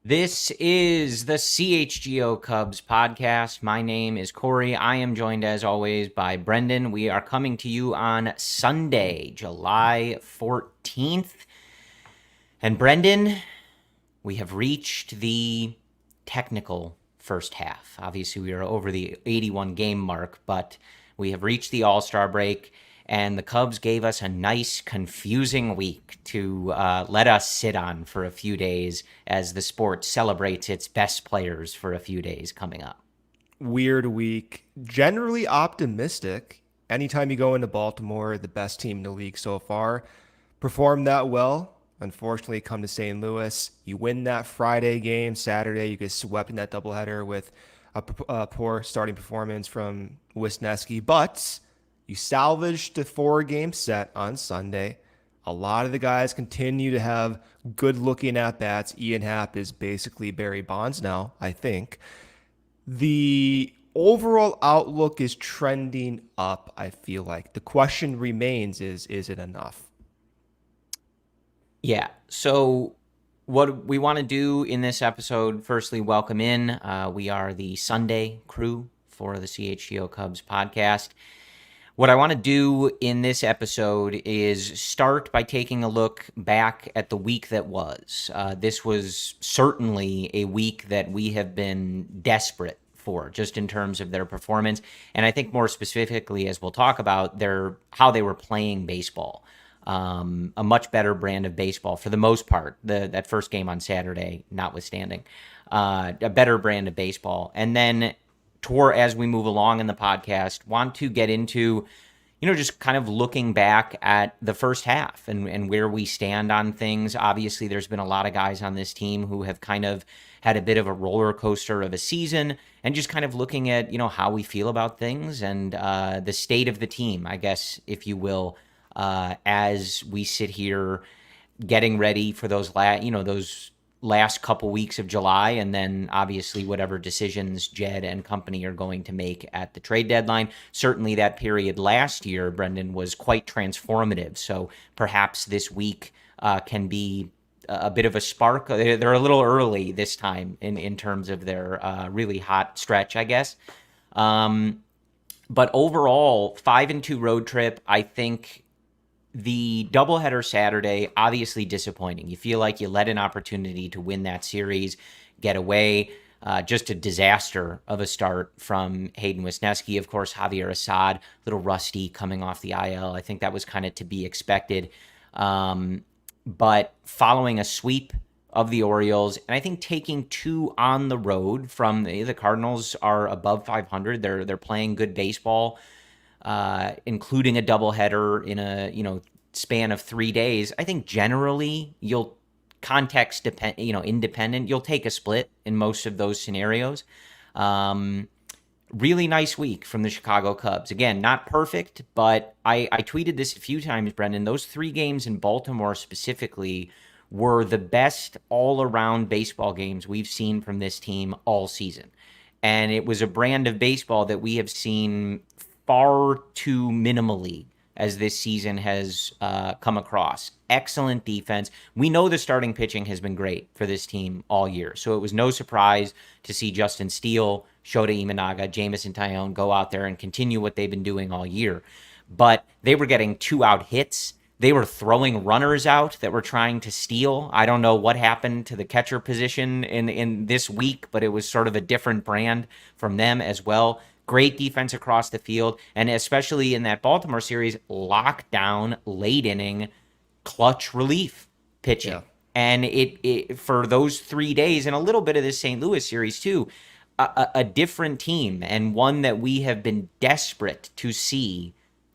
This is the CHGO Cubs podcast. My name is Corey. I am joined, as always, by Brendan. We are coming to you on Sunday, July 14th. And Brendan, we have reached the technical first half. Obviously, we are over the 81 game mark, but we have reached the All-Star break. And the Cubs gave us a nice, confusing week to let us sit on for a few days as the sport celebrates its best players for a few days coming up. Weird week. Generally optimistic. Anytime you go into Baltimore, the best team in the league so far, perform that well. Unfortunately, come to St. Louis, you win that Friday game. Saturday, you get swept in that doubleheader with a poor starting performance from Wisniewski, but you salvaged the 4-game set on Sunday. A lot of the guys continue to have good-looking at-bats. Ian Happ is basically Barry Bonds now, I think. The overall outlook is trending up, I feel like. The question remains is it enough? Yeah, so what we want to do in this episode, firstly, welcome in. We are the Sunday crew for the CHGO Cubs podcast. What I want to do in this episode is start by taking a look back at the week that was. This was certainly a week that we have been desperate for, just in terms of their performance. And I think more specifically, as we'll talk about, how they were playing baseball. A much better brand of baseball for the most part, that first game on Saturday notwithstanding. A better brand of baseball. And then as we move along in the podcast, want to get into, just kind of looking back at the first half and where we stand on things. Obviously, there's been a lot of guys on this team who have kind of had a bit of a roller coaster of a season, and just kind of looking at, how we feel about things and the state of the team, I guess, if you will, as we sit here getting ready for those last couple weeks of July, and then obviously whatever decisions Jed and company are going to make at the trade deadline. Certainly that period last year, Brendan, was quite transformative. So perhaps this week can be a bit of a spark. They're a little early this time in terms of their really hot stretch, I guess. But overall, 5-2 road trip, I think. The doubleheader Saturday, obviously disappointing. You feel like you let an opportunity to win that series get away. Just a disaster of a start from Hayden Wisniewski. Of course, Javier Assad, a little rusty coming off the IL. I think that was kind of to be expected. But following a sweep of the Orioles, and I think taking 2 on the road from the Cardinals are above 500. They're playing good baseball. Including a doubleheader in a span of 3 days. I think generally you'll independent. You'll take a split in most of those scenarios. Really nice week from the Chicago Cubs. Again, not perfect, but I tweeted this a few times, Brendan. Those 3 games in Baltimore specifically were the best all-around baseball games we've seen from this team all season. And it was a brand of baseball that we have seen far too minimally as this season has come across. Excellent defense. We know the starting pitching has been great for this team all year, so it was no surprise to see Justin Steele, Shota Imanaga, Jameson Taillon go out there and continue what they've been doing all year. But they were getting 2-out hits. They were throwing runners out that were trying to steal. I don't know what happened to the catcher position in this week, but it was sort of a different brand from them as well. Great defense across the field, and especially in that Baltimore series, lockdown, late inning, clutch relief pitching. Yeah. And it for those 3 days, and a little bit of this St. Louis series too, a different team, and one that we have been desperate to see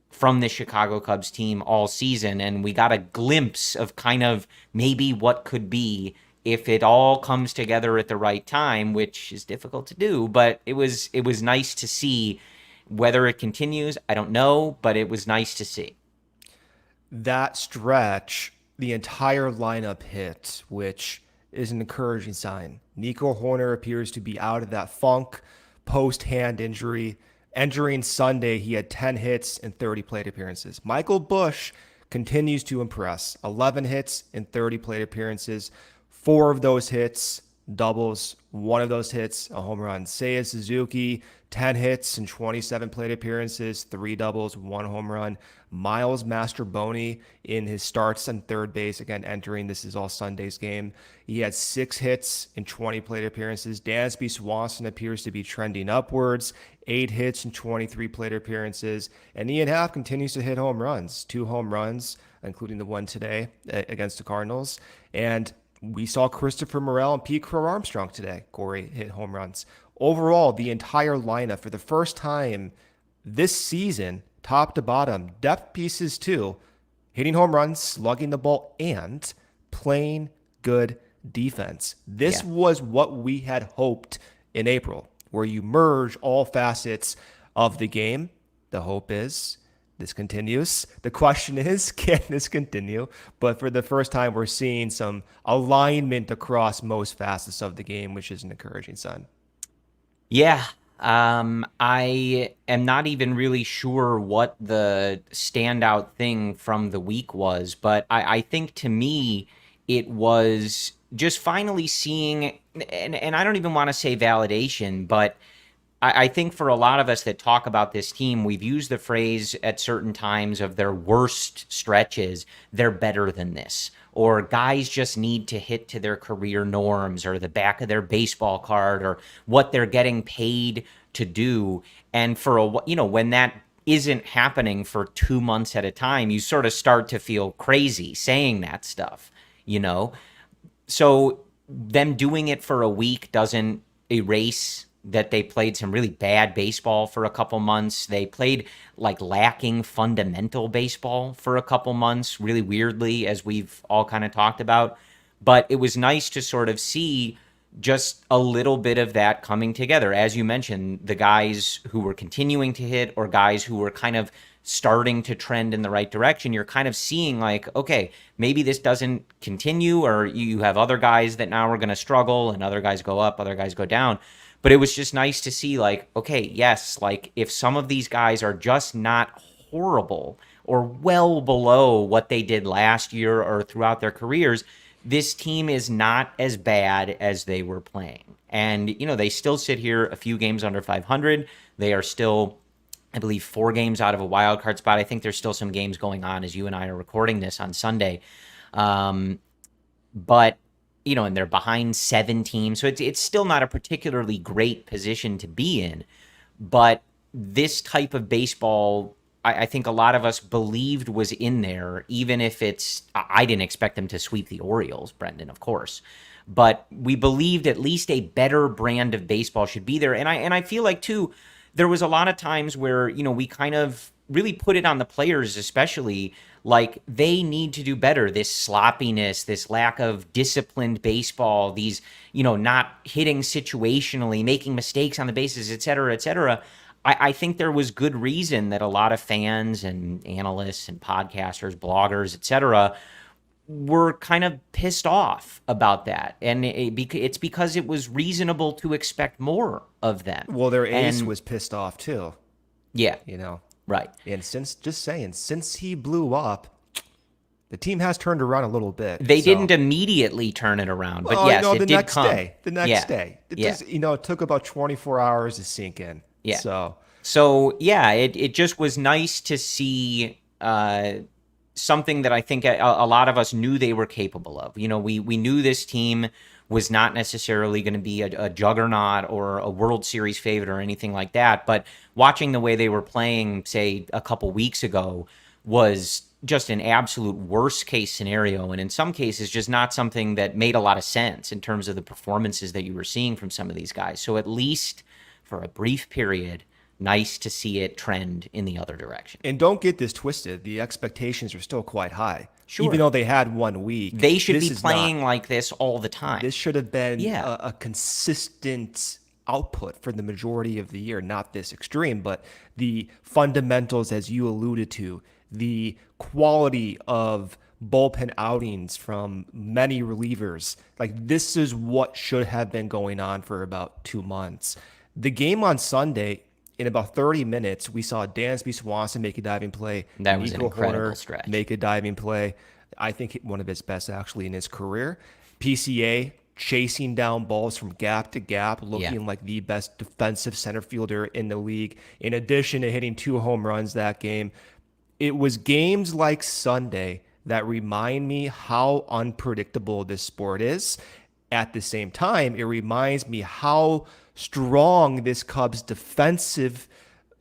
from the Chicago Cubs team all season. And we got a glimpse of kind of maybe what could be if it all comes together at the right time, which is difficult to do. But it was nice to see. Whether it continues, I don't know, but it was nice to see. That stretch, the entire lineup hit, which is an encouraging sign. Nico Horner appears to be out of that funk post-hand injury. Entering Sunday, he had 10 hits and 30 plate appearances. Michael Busch continues to impress. 11 hits and 30 plate appearances. 4 of those hits doubles, one of those hits, a home run. Seiya Suzuki, 10 hits and 27 plate appearances, 3 doubles, 1 home run. Miles Mastroboni in his starts on third base, again, entering this is all Sunday's game. He had 6 hits and 20 plate appearances. Dansby Swanson appears to be trending upwards, 8 hits and 23 plate appearances. And Ian Happ continues to hit home runs, 2 home runs, including the one today against the Cardinals. And we saw Christopher Morel and Pete Crow-Armstrong today. Corey hit home runs. Overall, the entire lineup for the first time this season, top to bottom, depth pieces too, hitting home runs, slugging the ball, and playing good defense. This was what we had hoped in April, where you merge all facets of the game. The hope is this continues. The question is, can this continue? But for the first time, we're seeing some alignment across most facets of the game, which is an encouraging sign. Yeah. I am not even really sure what the standout thing from the week was, but I think to me, it was just finally seeing, and I don't even want to say validation, but I think for a lot of us that talk about this team, we've used the phrase at certain times of their worst stretches, they're better than this. Or guys just need to hit to their career norms or the back of their baseball card or what they're getting paid to do. And for when that isn't happening for 2 months at a time, you sort of start to feel crazy saying that stuff, So them doing it for a week doesn't erase that they played some really bad baseball for a couple months. They played like lacking fundamental baseball for a couple months, really weirdly, as we've all kind of talked about. But it was nice to sort of see just a little bit of that coming together. As you mentioned, the guys who were continuing to hit or guys who were kind of starting to trend in the right direction, you're kind of seeing like, okay, maybe this doesn't continue, or you have other guys that now are going to struggle and other guys go up, other guys go down. But it was just nice to see like, okay, yes, like if some of these guys are just not horrible or well below what they did last year or throughout their careers, this team is not as bad as they were playing. And, they still sit here a few games under 500. They are still, I believe, 4 games out of a wild card spot. I think there's still some games going on as you and I are recording this on Sunday. But and they're behind 7 teams. So it's still not a particularly great position to be in. But this type of baseball, I think a lot of us believed was in there, even if I didn't expect them to sweep the Orioles, Brendan, of course. But we believed at least a better brand of baseball should be there. And I feel like, too, there was a lot of times where, we kind of really put it on the players, especially, like they need to do better. This sloppiness, this lack of disciplined baseball, these, not hitting situationally, making mistakes on the bases, et cetera, et cetera. I think there was good reason that a lot of fans and analysts and podcasters, bloggers, et cetera, were kind of pissed off about that. And it's because it was reasonable to expect more of them. Well, their ace was pissed off too. Yeah. Right. And since he blew up, the team has turned around a little bit. They didn't immediately turn it around, but yes, it did come. The next day. It took about 24 hours to sink in. Yeah. So yeah, it just was nice to see something that I think a lot of us knew they were capable of. We knew this team was not necessarily going to be a juggernaut or a World Series favorite or anything like that. But watching the way they were playing, say, a couple weeks ago was just an absolute worst case scenario. And in some cases, just not something that made a lot of sense in terms of the performances that you were seeing from some of these guys. So at least for a brief period, nice to see it trend in the other direction. And don't get this twisted. The expectations are still quite high. Sure. Even though they had 1 week. They should be playing like this all the time. This should have been a consistent output for the majority of the year. Not this extreme, but the fundamentals, as you alluded to, the quality of bullpen outings from many relievers. Like, this is what should have been going on for about 2 months. The game on Sunday, in about 30 minutes, we saw Dansby Swanson make a diving play. That was an incredible stretch. Make a diving play. I think one of his best, actually, in his career. PCA chasing down balls from gap to gap, Yeah. looking like the best defensive center fielder in the league. In addition to hitting 2 home runs that game, it was games like Sunday that remind me how unpredictable this sport is. At the same time, it reminds me how strong this Cubs defensive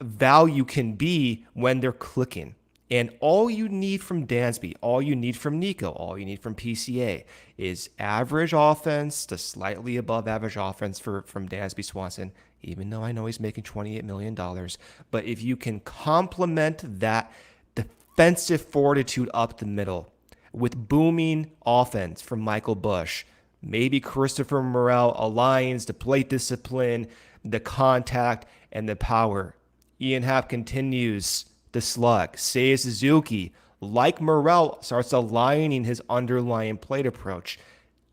value can be when they're clicking. And all you need from Dansby, all you need from Nico, all you need from PCA is average offense to slightly above average offense from Dansby Swanson, even though I know he's making $28 million. But if you can complement that defensive fortitude up the middle with booming offense from Michael Busch, maybe Christopher Morel aligns the plate discipline, the contact, and the power. Ian Happ continues the slug. Seiya Suzuki, like Morel, starts aligning his underlying plate approach.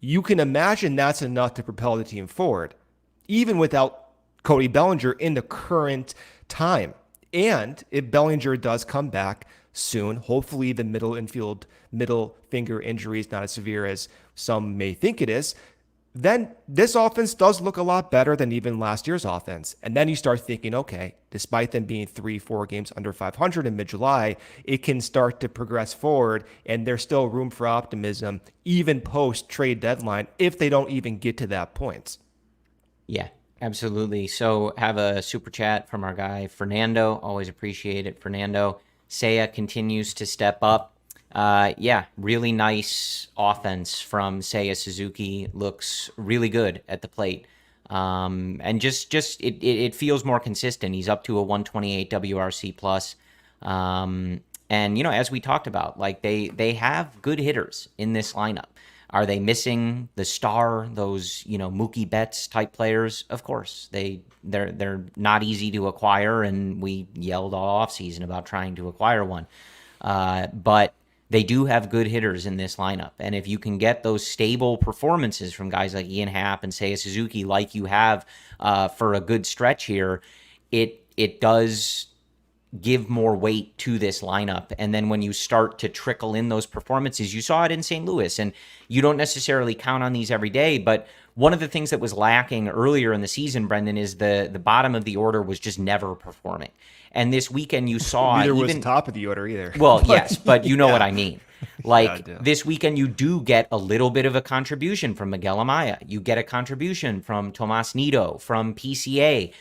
You can imagine that's enough to propel the team forward, even without Cody Bellinger in the current time. And if Bellinger does come back soon, hopefully the middle finger injury is not as severe as some may think it is, then this offense does look a lot better than even last year's offense. And then you start thinking, okay, despite them being 3-4 games under 500 in mid-July, it can start to progress forward, and there's still room for optimism, even post-trade deadline, if they don't even get to that point. Yeah, absolutely. So have a super chat from our guy, Fernando. Always appreciate it, Fernando. Seiya continues to step up. Yeah, really nice offense from Seiya Suzuki. Looks really good at the plate. And just it feels more consistent. He's up to a 128 WRC plus. And as we talked about, like they have good hitters in this lineup. Are they missing the star, those, Mookie Betts type players? Of course. They're not easy to acquire, and we yelled all offseason about trying to acquire one. But they do have good hitters in this lineup. And if you can get those stable performances from guys like Ian Happ and Seiya Suzuki, like you have for a good stretch here, it does give more weight to this lineup. And then when you start to trickle in those performances, you saw it in St. Louis, and you don't necessarily count on these every day. But one of the things that was lacking earlier in the season, Brendan, is the bottom of the order was just never performing. And this weekend you saw Neither was the top of the order either. Well, yes, but you know what I mean. Like Yeah, this weekend, you do get a little bit of a contribution from Miguel Amaya. You get a contribution from Tomas Nido, from PCA.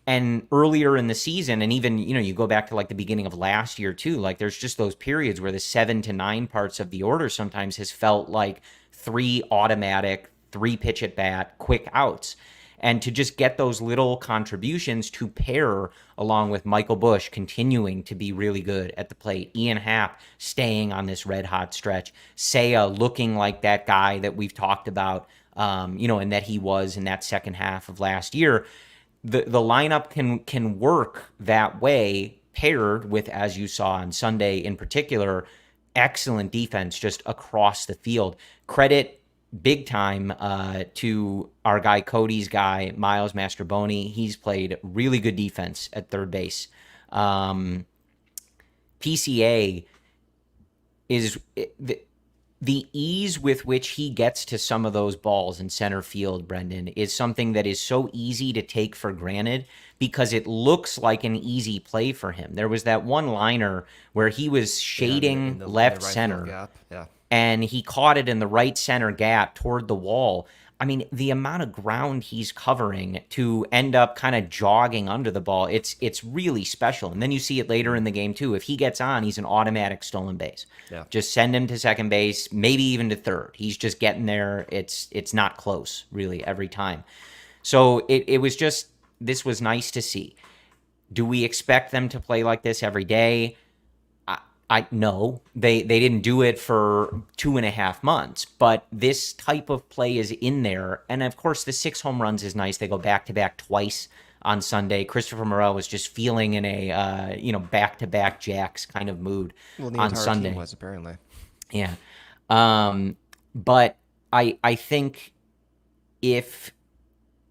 And earlier in the season, and even, you go back to like the beginning of last year too, like there's just those periods where the 7 to 9 parts of the order sometimes has felt like 3 automatic, 3 pitch at bat, quick outs. And to just get those little contributions to pair along with Michael Busch continuing to be really good at the plate, Ian Happ staying on this red hot stretch, Seiya looking like that guy that we've talked about, and that he was in that second half of last year. The lineup can work that way, paired with, as you saw on Sunday in particular, excellent defense just across the field. Credit big time to our guy, Cody's guy, Miles Mastrobuoni. He's played really good defense at third base. PCA is the ease with which he gets to some of those balls in center field, Brendan, is something that is so easy to take for granted because it looks like an easy play for him. There was that one liner where he was shading in the left right center. field gap. Yeah. And he caught it in the right center gap toward the wall. I mean, the amount of ground he's covering to end up kind of jogging under the ball, it's really special. And then you see it later in the game, too. If he gets on, he's an automatic stolen base. Yeah. Just send him to second base, maybe even to third. He's just getting there. It's not close, really, every time. So it was just, this was nice to see. Do we expect them to play like this every day? No, they didn't do it for 2.5 months, but this type of play is in there. And of course, the 6 home runs is nice. They go back to back twice on Sunday. Christopher Morel was just feeling in a back to back jacks kind of mood on Sunday. Team was apparently. Yeah, but I think if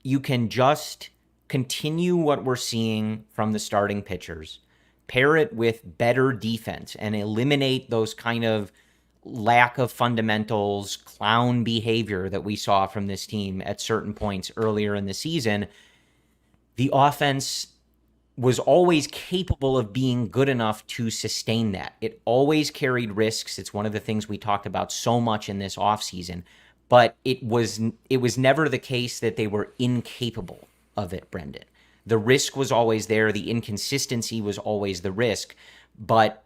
you can just continue what we're seeing from the starting pitchers, pair it with better defense, and eliminate those kind of lack of fundamentals, clown behavior that we saw from this team at certain points earlier in the season, the offense was always capable of being good enough to sustain that. It always carried risks. It's one of the things we talked about so much in this offseason, but it was never the case that they were incapable of it, Brendan. The risk was always there. The inconsistency was always the risk, but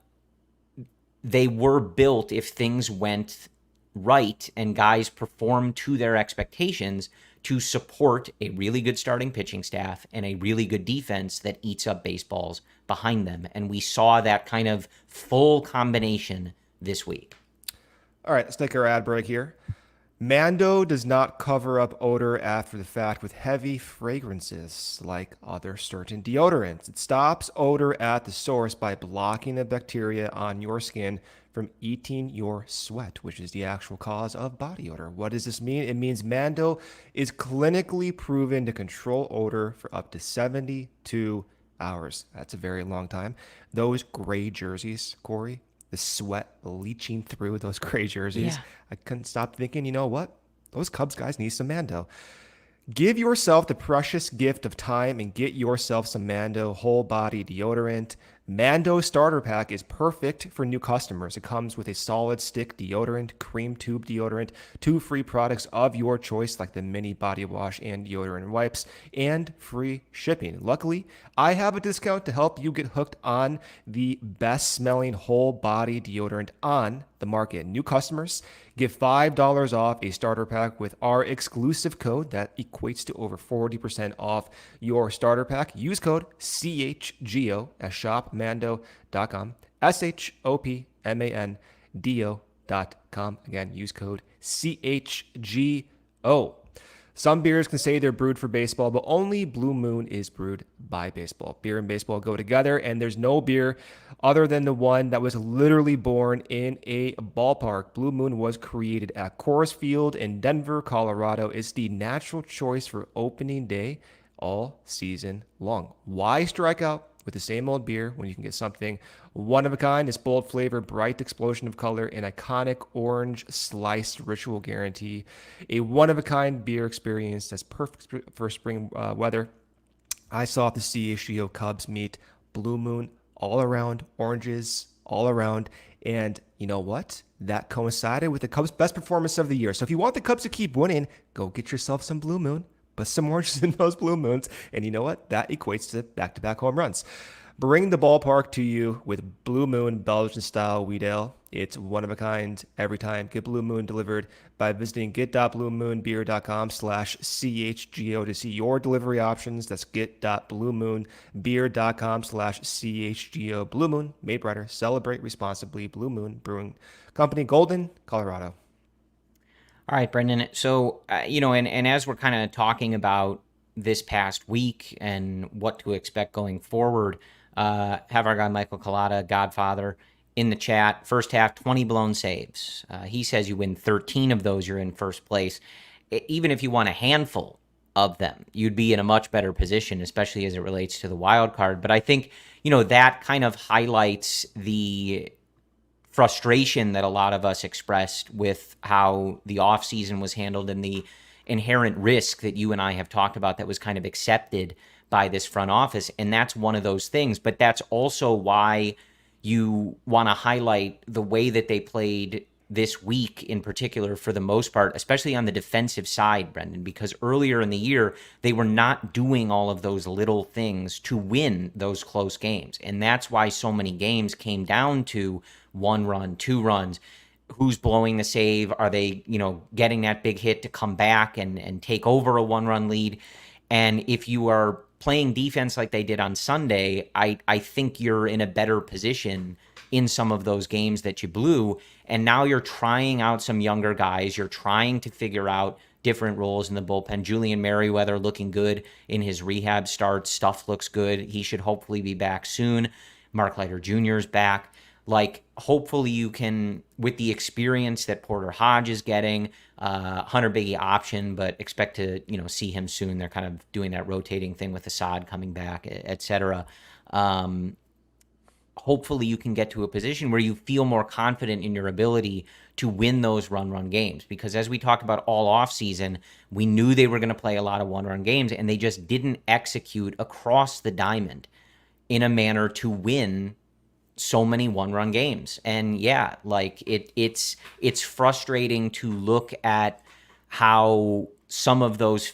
they were built, if things went right and guys performed to their expectations, to support a really good starting pitching staff and a really good defense that eats up baseballs behind them. And we saw that kind of full combination this week. All right, let's take our ad break here. Mando does not cover up odor after the fact with heavy fragrances like other certain deodorants. It stops odor at the source by blocking the bacteria on your skin from eating your sweat, which is the actual cause of body odor. What does this mean? It means Mando is clinically proven to control odor for up to 72 hours. That's a very long time. Those gray jerseys, Corey, the sweat leaching through those gray jerseys. Yeah. I couldn't stop thinking, you know what? Those Cubs guys need some Mando. Give yourself the precious gift of time and get yourself some Mando whole body deodorant. Mando starter pack is perfect for new customers. It comes with a solid stick deodorant, cream tube deodorant, 2 free products of your choice like the mini body wash and deodorant wipes, and free shipping. Luckily, I have a discount to help you get hooked on the best smelling whole body deodorant on the market. New customers get $5 off a starter pack with our exclusive code that equates to over 40% off your starter pack. Use code CHGO at shopmando.com, SHOPMANDO.com. Again, use code CHGO. Some beers can say they're brewed for baseball, but only Blue Moon is brewed by baseball. Beer and baseball go together, and there's no beer other than the one that was literally born in a ballpark. Blue Moon was created at Coors Field in Denver, Colorado. It's the natural choice for opening day all season long. Why strike out with the same old beer when you can get something one of a kind? It's bold flavor, bright explosion of color, an iconic orange sliced ritual guarantee, a one of a kind beer experience that's perfect for spring weather. I saw the CHGO Cubs meet Blue Moon all around, oranges all around, and you know what? That coincided with the Cubs' best performance of the year. So if you want the Cubs to keep winning, go get yourself some Blue Moon. Put some oranges in those Blue Moons. And you know what? That equates to back-to-back home runs. Bring the ballpark to you with Blue Moon Belgian-style wheat ale. It's one of a kind every time. Get Blue Moon delivered by visiting get.bluemoonbeer.com/CHGO to see your delivery options. That's get.bluemoonbeer.com/CHGO. Blue Moon, made brighter. Celebrate responsibly. Blue Moon Brewing Company, Golden, Colorado. All right, Brendan. So, and as we're kind of talking about this past week and what to expect going forward, have our guy Michael Collada, Godfather, in the chat. First half, 20 blown saves. He says you win 13 of those, you're in first place. Even if you won a handful of them, you'd be in a much better position, especially as it relates to the wild card. But I think, that kind of highlights the frustration that a lot of us expressed with how the offseason was handled and the inherent risk that you and I have talked about that was kind of accepted by this front office. And that's one of those things. But that's also why you want to highlight the way that they played this week in particular, for the most part, especially on the defensive side, Brendan, because earlier in the year, they were not doing all of those little things to win those close games. And that's why so many games came down to 1 run, 2 runs. Who's blowing the save? Are they, getting that big hit to come back and take over a 1-run lead? And if you are playing defense like they did on Sunday, I think you're in a better position in some of those games that you blew. And now you're trying out some younger guys. You're trying to figure out different roles in the bullpen. Julian Merriweather looking good in his rehab starts. Stuff looks good. He should hopefully be back soon. Mark Leiter Jr. is back. Hopefully you can, with the experience that Porter Hodge is getting, Hunter Biggie option, but expect to, see him soon. They're kind of doing that rotating thing with Assad coming back, et cetera. hopefully you can get to a position where you feel more confident in your ability to win those run games. Because as we talked about all offseason, we knew they were going to play a lot of one-run games, and they just didn't execute across the diamond in a manner to win so many one-run games. And yeah, like it's frustrating to look at how some of those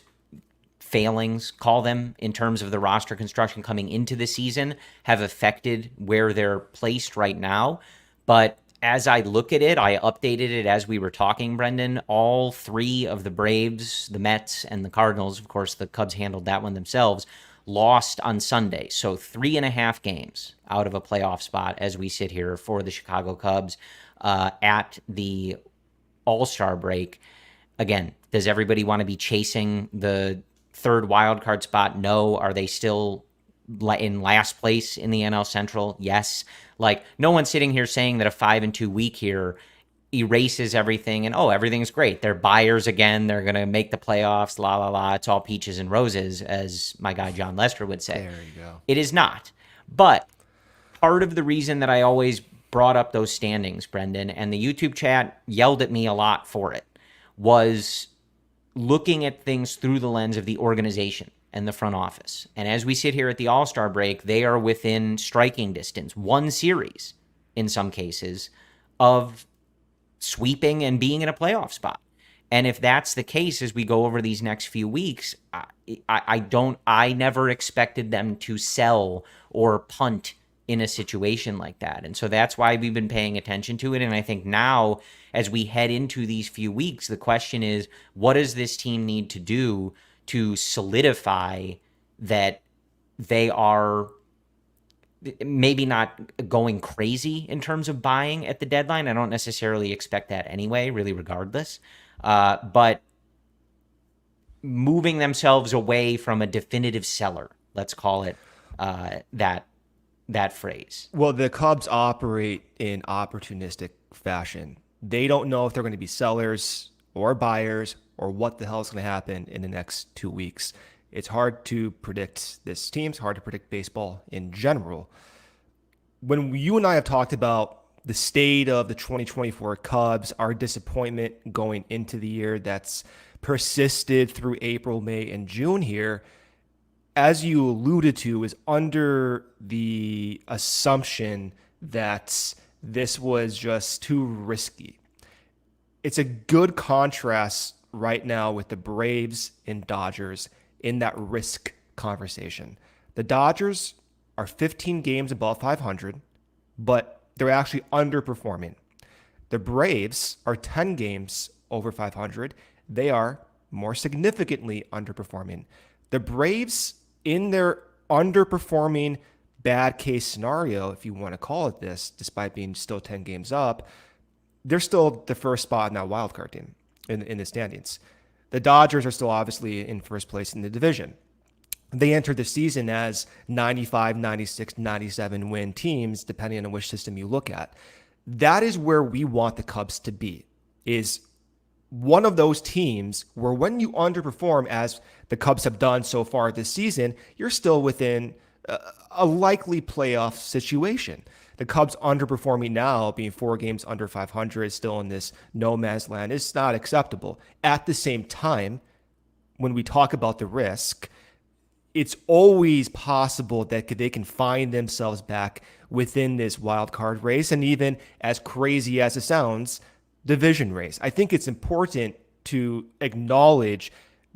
failings, call them, in terms of the roster construction coming into the season have affected where they're placed right now. But as I look at it, I updated it as we were talking, Brendan. All three of the Braves, the Mets, and the Cardinals, of course, the Cubs handled that one themselves, lost on Sunday. So 3.5 games out of a playoff spot as we sit here for the Chicago Cubs at the All-Star break. Again, does everybody want to be chasing the third wild card spot? No. Are they still in last place in the NL Central? Yes. Like, no one's sitting here saying that a 5-2 week here erases everything and, oh, everything's great. They're buyers again. They're going to make the playoffs. La, la, la. It's all peaches and roses, as my guy John Lester would say. There you go. It is not. But part of the reason that I always brought up those standings, Brendan, and the YouTube chat yelled at me a lot for it, was looking at things through the lens of the organization and the front office. And as we sit here at the All-Star break, they are within striking distance, one series in some cases, of sweeping and being in a playoff spot. And if that's the case as we go over these next few weeks, I never expected them to sell or punt in a situation like that. And so that's why we've been paying attention to it. And I think now, as we head into these few weeks, the question is, what does this team need to do to solidify that they are maybe not going crazy in terms of buying at the deadline? I don't necessarily expect that anyway, really, regardless. But moving themselves away from a definitive seller, let's call it that phrase. Well, the Cubs operate in opportunistic fashion. They don't know if they're going to be sellers or buyers or what the hell is going to happen in the next 2 weeks. It's hard to predict this team. It's hard to predict baseball in general. When you and I have talked about the state of the 2024 Cubs, our disappointment going into the year that's persisted through April, May, and June here, as you alluded to, is under the assumption that this was just too risky. It's a good contrast right now with the Braves and Dodgers in that risk conversation. The Dodgers are 15 games above 500, but they're actually underperforming. The Braves are 10 games over 500. They are more significantly underperforming. The Braves, in their underperforming bad case scenario, if you want to call it this, despite being still 10 games up, they're still the first spot in that wildcard team in the standings. The Dodgers are still obviously in first place in the division. They entered the season as 95, 96, 97 win teams, depending on which system you look at. That is where we want the Cubs to be, is one of those teams where when you underperform, as the Cubs have done so far this season, you're still within a likely playoff situation. The Cubs underperforming now, being 4 games under 500, still in this no man's land, is not acceptable. At the same time, when we talk about the risk, it's always possible that they can find themselves back within this wild card race, and even, as crazy as it sounds, division race. I think it's important to acknowledge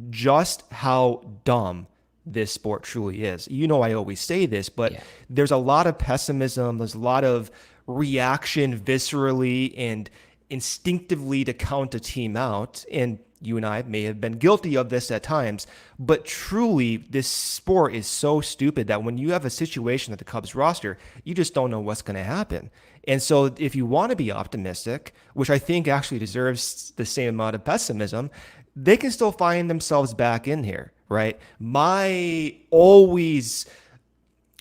just how dumb this sport truly is. You know, I always say this, but there's a lot of pessimism. There's a lot of reaction viscerally and instinctively to count a team out. And you and I may have been guilty of this at times, but truly this sport is so stupid that when you have a situation at the Cubs roster, you just don't know what's going to happen. And so if you want to be optimistic, which I think actually deserves the same amount of pessimism, they can still find themselves back in here, right? My always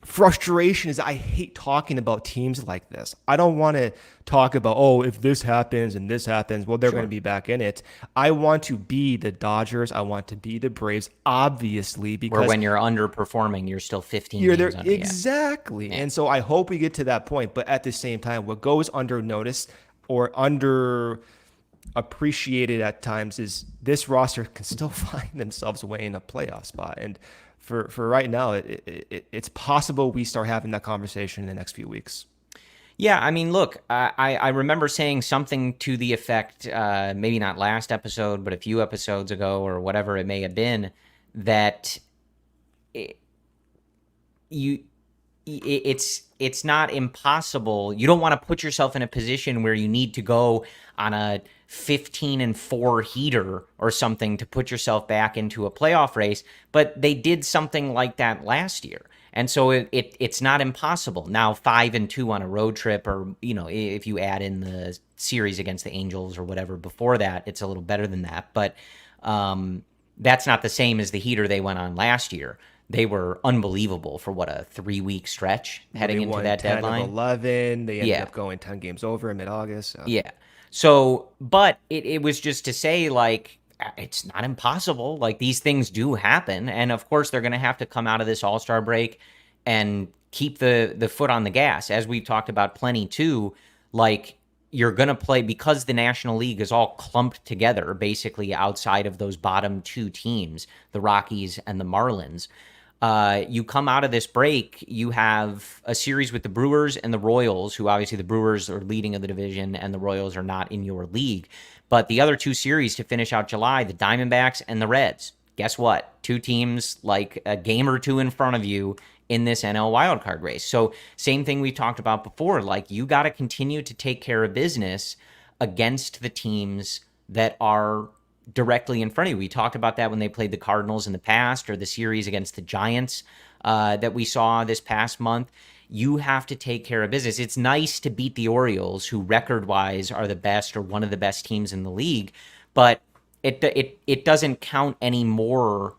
frustration is I hate talking about teams like this. I don't want to talk about, oh, if this happens and this happens, well, they're going to Sure. be back in it. I want to be the Dodgers. I want to be the Braves, obviously, Where because when you're underperforming, you're still 15 you're there. games under. Yeah. Exactly. Yeah. And so I hope we get to that point. But at the same time, what goes under notice or under appreciated at times is this roster can still find themselves way in a playoff spot. And for right now, it's possible we start having that conversation in the next few weeks. Yeah, I mean, look, I remember saying something to the effect, maybe not last episode, but a few episodes ago or whatever it may have been, that it, you it's not impossible. You don't want to put yourself in a position where you need to go on a 15-4 heater or something to put yourself back into a playoff race, but they did something like that last year. And so it's not impossible. Now 5-2 on a road trip, or if you add in the series against the Angels or whatever before that, it's a little better than that. But that's not the same as the heater they went on last year. They were unbelievable for a 3-week stretch heading into that 10 deadline. of 11. They ended Yeah. up going 10 games over in mid-August. So. Yeah. So, but it was just to say, like, it's not impossible. Like, these things do happen. And of course, they're going to have to come out of this All-Star break and keep the foot on the gas. As we've talked about plenty too, like, you're going to play, because the National League is all clumped together, basically outside of those bottom two teams, the Rockies and the Marlins. You come out of this break, you have a series with the Brewers and the Royals, who obviously the Brewers are leading of the division and the Royals are not in your league. But the other two series to finish out July, the Diamondbacks and the Reds. Guess what? Two teams like a game or two in front of you in this NL wildcard race. So same thing we talked about before, like, you got to continue to take care of business against the teams that are directly in front of you. We talked about that when they played the Cardinals in the past, or the series against the Giants that we saw this past month. You have to take care of business. It's nice to beat the Orioles, who record-wise are the best or one of the best teams in the league, but it doesn't count anymore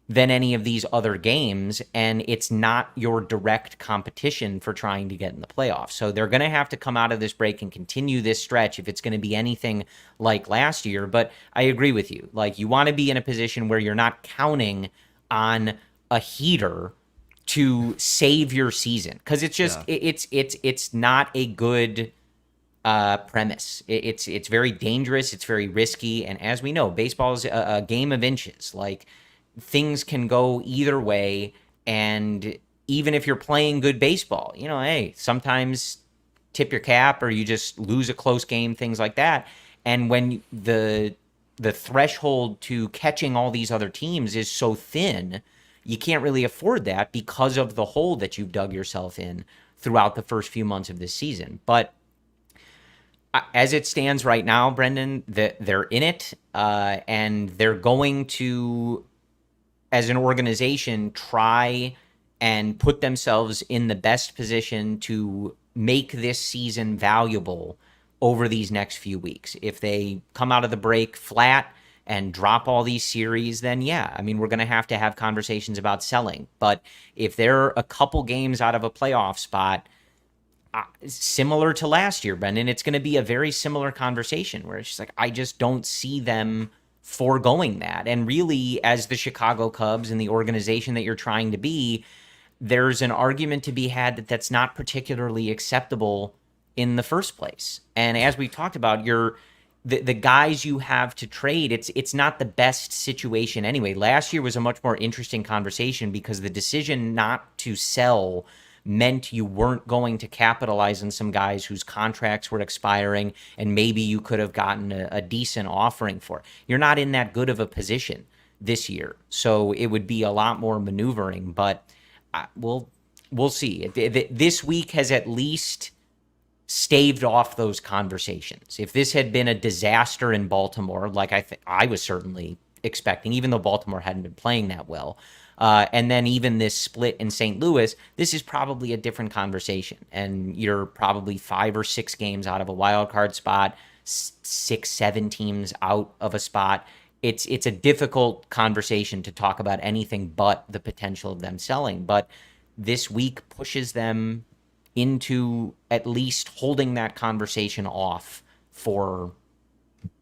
than any of these other games, and it's not your direct competition for trying to get in the playoffs. So they're going to have to come out of this break and continue this stretch if it's going to be anything like last year. But I agree with you. Like, you want to be in a position where you're not counting on a heater to save your season, because it's just it's not a good premise. It's very dangerous. It's very risky, and as we know, baseball is a game of inches. Like, things can go either way, and even if you're playing good baseball, hey, sometimes tip your cap or you just lose a close game, things like that. And when the threshold to catching all these other teams is so thin, you can't really afford that because of the hole that you've dug yourself in throughout the first few months of this season. But as it stands right now, Brendan, they're in it, and they're going to, as an organization, try and put themselves in the best position to make this season valuable over these next few weeks. If they come out of the break flat and drop all these series, then yeah, I mean, we're going to have conversations about selling. But if they're a couple games out of a playoff spot, similar to last year, Brendan, it's going to be a very similar conversation where it's just like, I just don't see them foregoing that. And really, as the Chicago Cubs and the organization that you're trying to be, there's an argument to be had that that's not particularly acceptable in the first place. And as we talked about, the guys you have to trade, it's not the best situation anyway. Last year was a much more interesting conversation because the decision not to sell meant you weren't going to capitalize on some guys whose contracts were expiring and maybe you could have gotten a decent offering for. You're not in that good of a position this year, so it would be a lot more maneuvering, but we'll see. This week has at least staved off those conversations. If this had been a disaster in Baltimore, like I was certainly expecting, even though Baltimore hadn't been playing that well, and then even this split in St. Louis, this is probably a different conversation. And you're probably 5 or 6 games out of a wild card spot, 6, 7 teams out of a spot. It's a difficult conversation to talk about anything but the potential of them selling. But this week pushes them into at least holding that conversation off for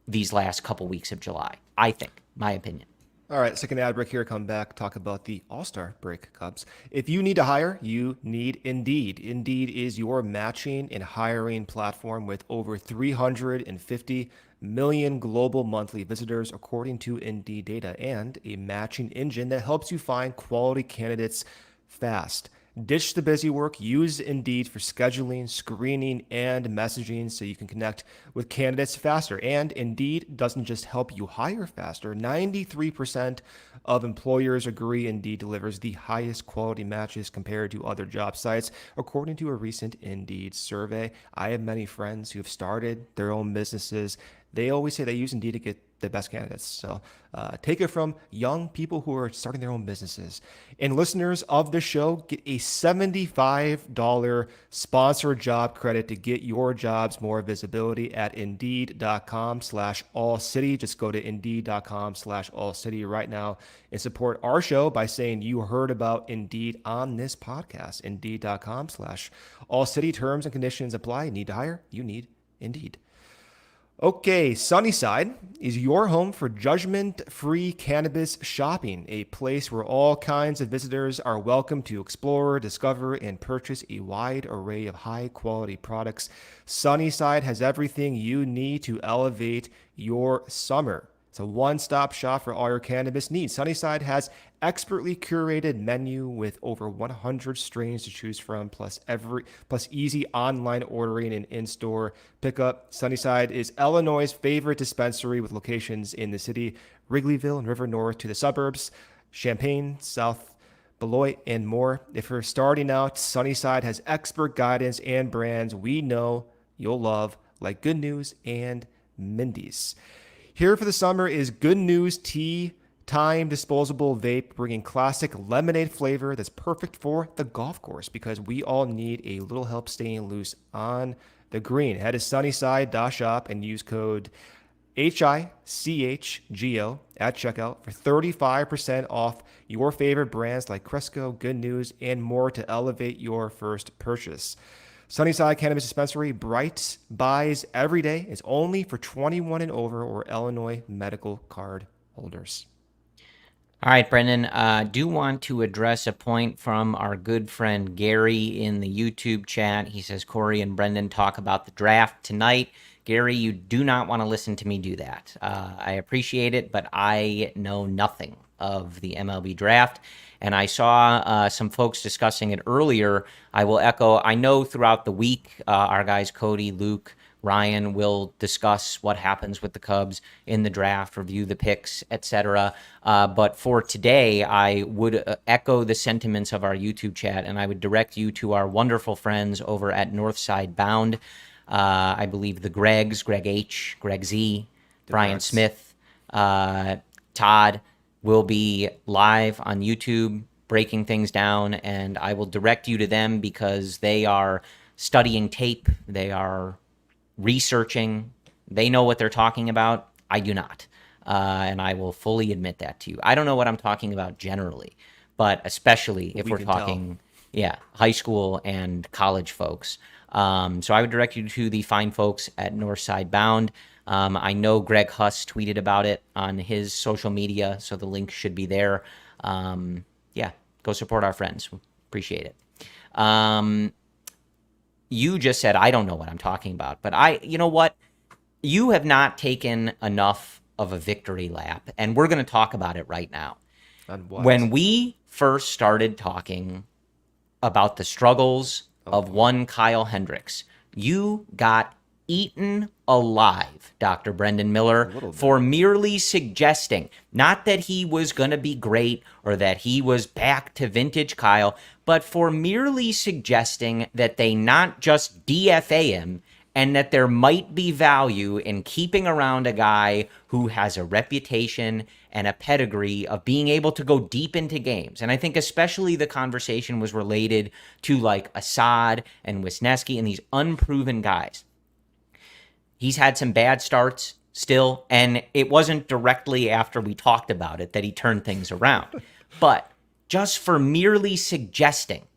these last couple weeks of July. I think, my opinion. All right, second ad break here. Come back, talk about the All-Star break, Cubs. If you need to hire, you need Indeed. Indeed is your matching and hiring platform with over 350 million global monthly visitors, according to Indeed data, and a matching engine that helps you find quality candidates fast. Ditch the busy work. Use Indeed for scheduling, screening, and messaging so you can connect with candidates faster. And Indeed doesn't just help you hire faster. 93% of employers agree Indeed delivers the highest quality matches compared to other job sites, according to a recent Indeed survey. I have many friends who have started their own businesses. They always say they use Indeed to get the best candidates. So take it from young people who are starting their own businesses. And listeners of the show get a $75 sponsored job credit to get your jobs more visibility at Indeed.com/AllCity. Just go to Indeed.com/AllCity right now and support our show by saying you heard about Indeed on this podcast. Indeed.com/AllCity. Terms and conditions apply. Need to hire? You need Indeed. Okay, Sunnyside is your home for judgment-free cannabis shopping, a place where all kinds of visitors are welcome to explore, discover, and purchase a wide array of high-quality products. Sunnyside has everything you need to elevate your summer. It's a one-stop shop for all your cannabis needs. Sunnyside has expertly curated menu with over 100 strains to choose from, plus easy online ordering and in-store pickup. Sunnyside is Illinois' favorite dispensary with locations in the city, Wrigleyville and River North to the suburbs, Champaign, South Beloit, and more. If you're starting out, Sunnyside has expert guidance and brands we know you'll love, like Good News and Mindy's. Here for the summer is Good News Tea Time Disposable Vape, bringing classic lemonade flavor that's perfect for the golf course because we all need a little help staying loose on the green. Head to Sunnyside.shop and use code HICHGO at checkout for 35% off your favorite brands like Cresco, Good News, and more to elevate your first purchase. Sunnyside Cannabis Dispensary, Bright buys every day. It's only for 21 and over or Illinois medical card holders. All right, Brendan, do want to address a point from our good friend Gary in the YouTube chat. He says, Corey and Brendan talk about the draft tonight. Gary, you do not want to listen to me do that. I appreciate it, but I know nothing of the MLB draft. And I saw some folks discussing it earlier. I will echo, I know throughout the week, our guys Cody, Luke, Ryan will discuss what happens with the Cubs in the draft, review the picks, etc. But for today, I would echo the sentiments of our YouTube chat, and I would direct you to our wonderful friends over at Northside Bound. I believe the Gregs, Greg H., Greg Z., Brian Smith, Todd will be live on YouTube breaking things down, and I will direct you to them because they are studying tape. They are researching. They know what they're talking about. I do not. And I will fully admit that to you. I don't know what I'm talking about generally, but especially if we're talking, high school and college folks. So I would direct you to the fine folks at Northside Bound. I know Greg Huss tweeted about it on his social media, so the link should be there. Go support our friends. Appreciate it. You just said, I don't know what I'm talking about, but you know what? You have not taken enough of a victory lap, and we're going to talk about it right now. When we first started talking about the struggles of one Kyle Hendricks, you got eaten alive, Dr. Brendan Miller, for merely suggesting, not that he was going to be great or that he was back to vintage Kyle, but for merely suggesting that they not just DFA him and that there might be value in keeping around a guy who has a reputation and a pedigree of being able to go deep into games. And I think especially the conversation was related to like Assad and Wisniewski and these unproven guys. He's had some bad starts still, and it wasn't directly after we talked about it that he turned things around. But just for merely suggesting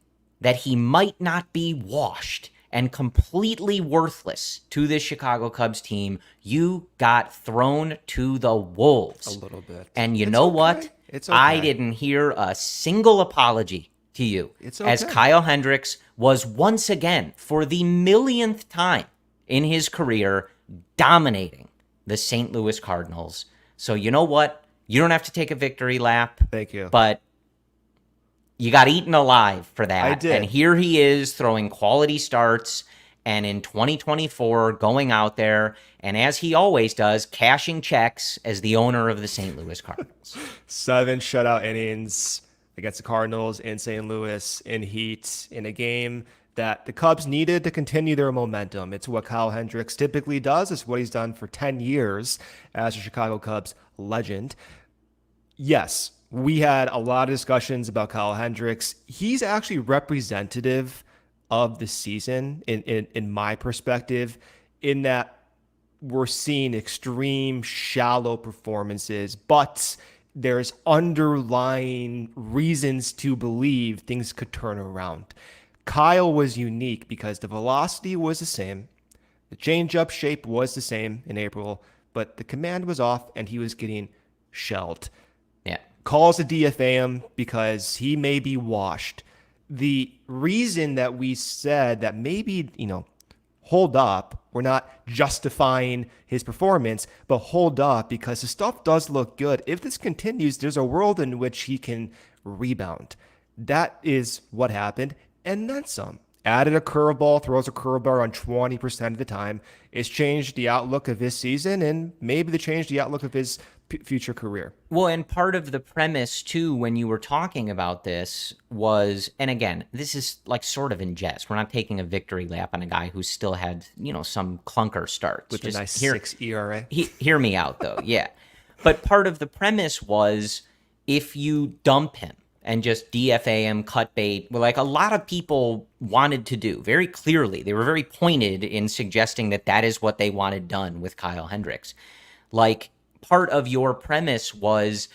that he might not be washed and completely worthless to this Chicago Cubs team, you got thrown to the wolves. A little bit. And you know what? It's okay. I didn't hear a single apology to you. It's okay. As Kyle Hendricks was once again, for the millionth time in his career, dominating the St. Louis Cardinals. So you know what? You don't have to take a victory lap. Thank you. But you got eaten alive for that. I did. And here he is throwing quality starts, and in 2024 going out there, and as he always does, cashing checks as the owner of the St. Louis Cardinals. 7 shutout innings against the Cardinals in St. Louis in heat in a game that the Cubs needed to continue their momentum. It's what Kyle Hendricks typically does. It's what he's done for 10 years as a Chicago Cubs legend. Yes, we had a lot of discussions about Kyle Hendricks. He's actually representative of the season in my perspective, in that we're seeing extreme shallow performances, but there's underlying reasons to believe things could turn around. Kyle was unique because the velocity was the same, the changeup shape was the same in April, but the command was off and he was getting shelled. Yeah. Calls the DFA because he may be washed. The reason that we said that maybe, hold up, we're not justifying his performance, but hold up because the stuff does look good. If this continues, there's a world in which he can rebound. That is what happened, and then some. Added a curveball, throws a curveball on 20% of the time. It's changed the outlook of his season, and maybe changed the outlook of his future career. Well, and part of the premise, too, when you were talking about this was, and again, this is like sort of in jest. We're not taking a victory lap on a guy who still had, some clunker starts. With just a nice 6 ERA. Hear me out, though, yeah. But part of the premise was if you dump him and just DFA him, cut bait, well, like a lot of people wanted to do very clearly. They were very pointed in suggesting that that is what they wanted done with Kyle Hendricks. Like, part of your premise was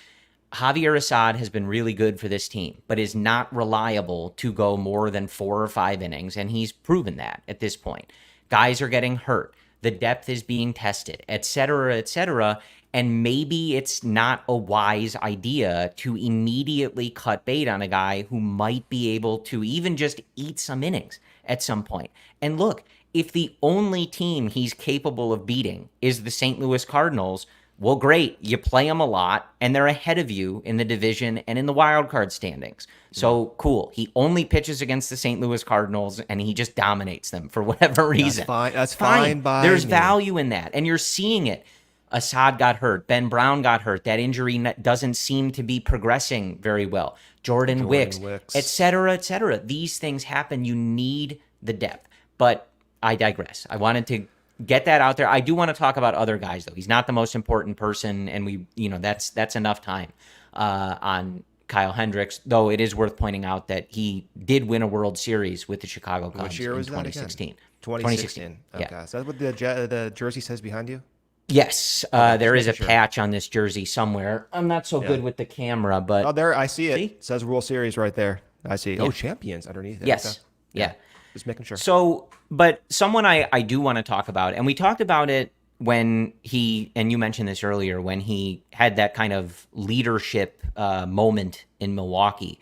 Javier Assad has been really good for this team, but is not reliable to go more than 4 or 5 innings, and he's proven that at this point. Guys are getting hurt. The depth is being tested, et cetera, and maybe it's not a wise idea to immediately cut bait on a guy who might be able to even just eat some innings at some point. And look, if the only team he's capable of beating is the St. Louis Cardinals, well, great. You play them a lot, and they're ahead of you in the division and in the wild card standings. So, cool. He only pitches against the St. Louis Cardinals, and he just dominates them for whatever reason. That's fine by There's me. value in that, and you're seeing it. Assad got hurt. Ben Brown got hurt. That injury doesn't seem to be progressing very well. Jordan Wicks, et cetera. These things happen. You need the depth. But I digress. I wanted to get that out there. I do want to talk about other guys, though. He's not the most important person, and that's enough time on Kyle Hendricks, though it is worth pointing out that he did win a World Series with the Chicago Cubs Which year was in that 2016. again? 2016. Okay. Yeah. So that's what the jersey says behind you? Yes, there is a patch on this jersey somewhere. I'm not so good with the camera, but... Oh, there, I see it. See? It says World Series right there. I see. Yeah. Oh, champions underneath it. Yes, Okay. yeah. Just making sure. So, but someone I do want to talk about, and we talked about it when he, and you mentioned this earlier, when he had that kind of leadership moment in Milwaukee,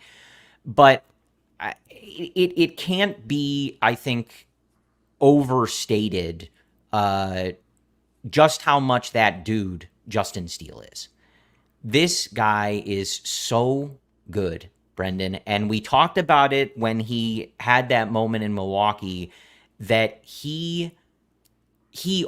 but it can't be, I think, overstated just how much that dude, Justin Steele, is. This guy is so good, Brendan. And we talked about it when he had that moment in Milwaukee, that he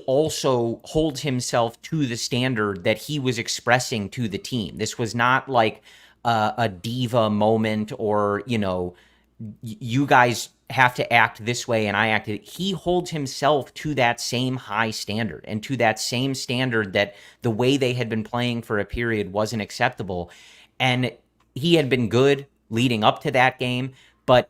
also holds himself to the standard that he was expressing to the team. This was not like a diva moment or, you guys have to act this way and I acted. He holds himself to that same high standard and to that same standard that the way they had been playing for a period wasn't acceptable. And he had been good leading up to that game, but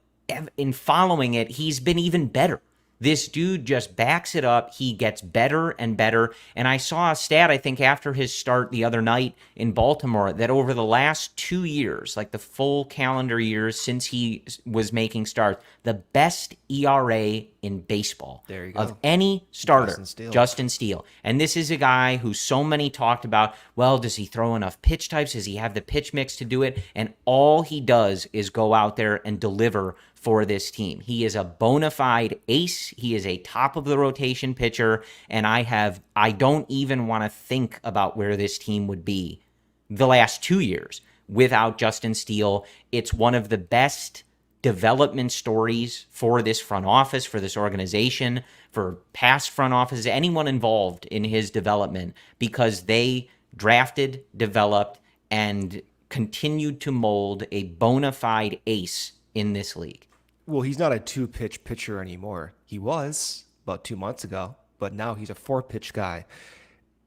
in following it, he's been even better This dude just backs it up. He gets better and better. And I saw a stat, I think, after his start the other night in Baltimore, that over the last 2 years, like the full calendar years since he was making starts, the best ERA in baseball There you go. of any starter, Steele. Justin Steele. And this is a guy who so many talked about, well, does he throw enough pitch types? Does he have the pitch mix to do it? And all he does is go out there and deliver for this team. He is a bona fide ace. He is a top of the rotation pitcher. And I don't even want to think about where this team would be the last 2 years without Justin Steele. It's one of the best development stories for this front office, for this organization, for past front offices, anyone involved in his development, because they drafted, developed, and continued to mold a bona fide ace in this league. Well, he's not a 2-pitch pitcher anymore. He was about 2 months ago, but now he's a 4-pitch guy.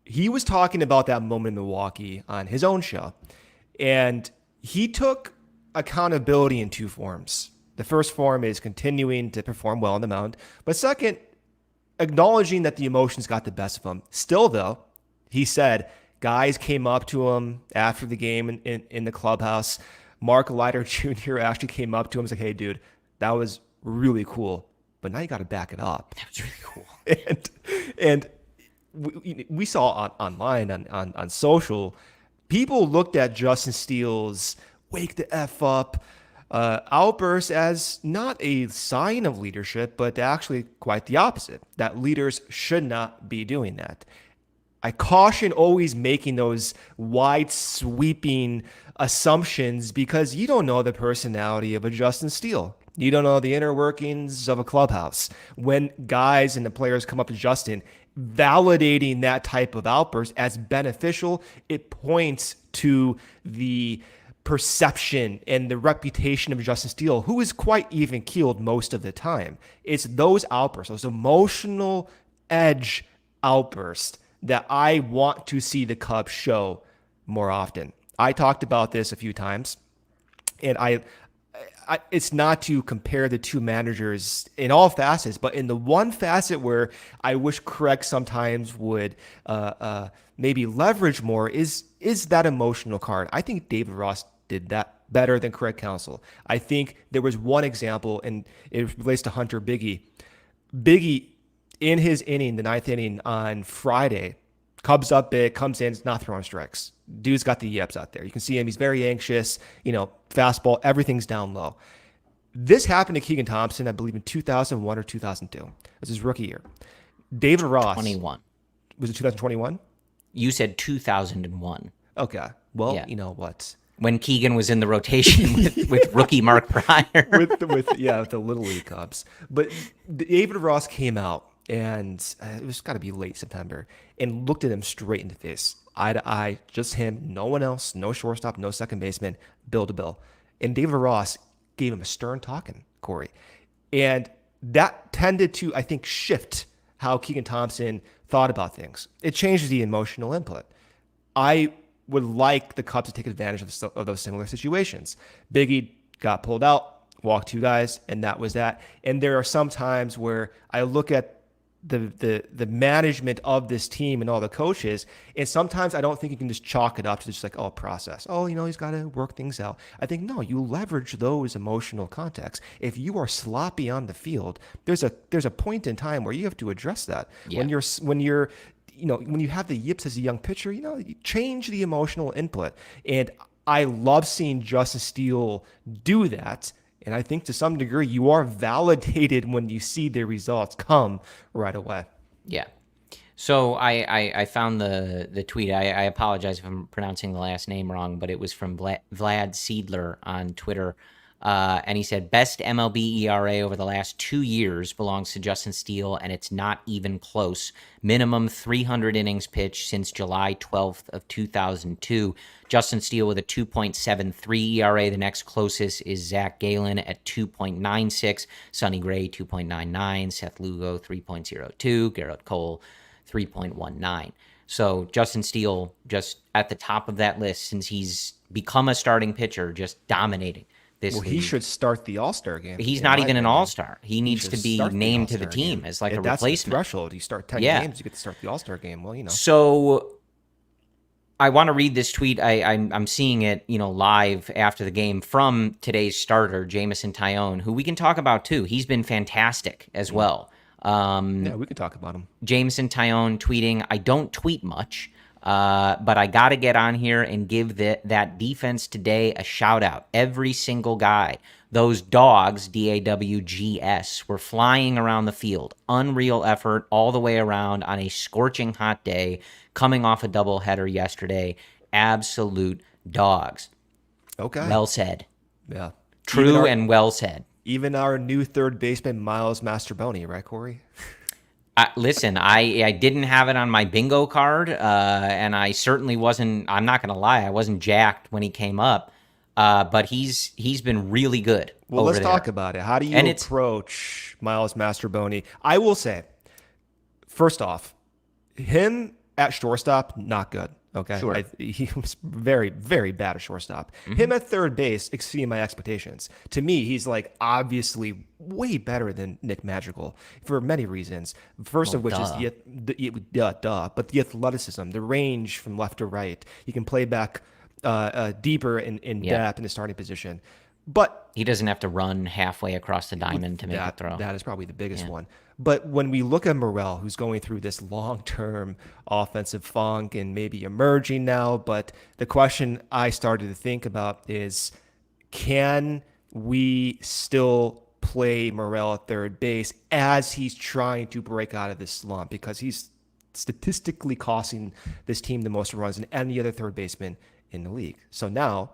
He was talking about that moment in Milwaukee on his own show, and he took accountability in 2 forms. The first form is continuing to perform well on the mound, but second, acknowledging that the emotions got the best of him. Still, though, he said guys came up to him after the game in the clubhouse. Mark Leiter Jr. actually came up to him and said, "Hey, dude, that was really cool, but now you got to back it up." That was really cool. And we saw online on social, people looked at Justin Steele's "wake the F up" outburst as not a sign of leadership, but actually quite the opposite, that leaders should not be doing that. I caution always making those wide sweeping assumptions, because you don't know the personality of a Justin Steele. You don't know the inner workings of a clubhouse. When guys and the players come up to Justin, validating that type of outburst as beneficial, it points to the perception and the reputation of Justin Steele, who is quite even keeled most of the time. It's those outbursts, those emotional edge outbursts, that I want to see the Cubs show more often. I talked about this a few times, and it's not to compare the two managers in all facets, but in the one facet where I wish Craig sometimes would maybe leverage more is that emotional card. I think David Ross did that better than Craig Counsell. I think there was one example, and it relates to Hunter Biggie. Biggie, in his inning, the 9th inning on Friday, Cubs up big, comes in, not throwing strikes. Dude's got the yips out there. You can see him. He's very anxious. Fastball, everything's down low. This happened to Keegan Thompson, I believe, in 2001 or 2002. It was his rookie year. David Ross. 21. Was it 2021? You said 2001. Okay. Well, Yeah. you know what? When Keegan was in the rotation with rookie Mark Pryor. with the Little League Cubs. But David Ross came out, and it was got to be late September, and looked at him straight in the face, eye to eye, just him, no one else, no shortstop, no second baseman, bill to bill. And David Ross gave him a stern talking, Corey. And that tended to, I think, shift how Keegan Thompson thought about things. It changes the emotional input. I would like the Cubs to take advantage of those similar situations. Biggie got pulled out, walked 2 guys, and that was that. And there are some times where I look at the management of this team and all the coaches, and sometimes I don't think you can just chalk it up to just like, oh, process. Oh, he's got to work things out. I think, no, you leverage those emotional contexts. If you are sloppy on the field, there's a point in time where you have to address that. Yeah. When you have the yips as a young pitcher, you change the emotional input. And I love seeing Justin Steele do that. And I think to some degree you are validated when you see the results come right away. Yeah. So I found the tweet. I apologize if I'm pronouncing the last name wrong, but it was from Vlad Seidler on Twitter. And he said, best MLB ERA over the last 2 years belongs to Justin Steele, and it's not even close. Minimum 300 innings pitched since July 12th of 2002. Justin Steele with a 2.73 ERA. The next closest is Zach Gallen at 2.96. Sonny Gray, 2.99. Seth Lugo, 3.02. Garrett Cole, 3.19. So Justin Steele just at the top of that list since he's become a starting pitcher, just dominating this Well, he league. should start the All-Star game. He's In not my even an opinion, all-star. He he needs should to be start the named to the All-Star team game. as like a If that's the replacement. threshold, you start 10 Yeah. games, you get to start the All-Star game. Well, So I want to read this tweet. I'm seeing it, live after the game from today's starter, Jameson Taillon, who we can talk about too. He's been fantastic as well. yeah, we can talk about him. Jameson Taillon tweeting, I don't tweet much, but I got to get on here and give that defense today a shout out. Every single guy. Those dogs, DAWGS, were flying around the field. Unreal effort all the way around on a scorching hot day, coming off a doubleheader yesterday. Absolute dogs. Okay. Well said. Yeah. True and well said. Even our new third baseman, Miles Mastroboni, right, Corey? Listen, I didn't have it on my bingo card, and I certainly wasn't, I'm not going to lie, I wasn't jacked when he came up, but he's been really good. Well, let's talk about it. How do you approach Miles Mastroboni? I will say, first off, him at shortstop, not good. Okay. Sure. He was very, very bad at shortstop. Him at third base exceeded my expectations. To me, he's like obviously way better than Nick Madrigal for many reasons. First of which is but the athleticism, the range from left to right. He can play back deeper in depth in the starting position. But he doesn't have to run halfway across the diamond to make a throw. That is probably the biggest one. But when we look at Morel, who's going through this long-term offensive funk and maybe emerging now, but the question I started to think about is, can we still play Morel at third base as he's trying to break out of this slump? Because he's statistically costing this team the most runs than any other third baseman in the league. So now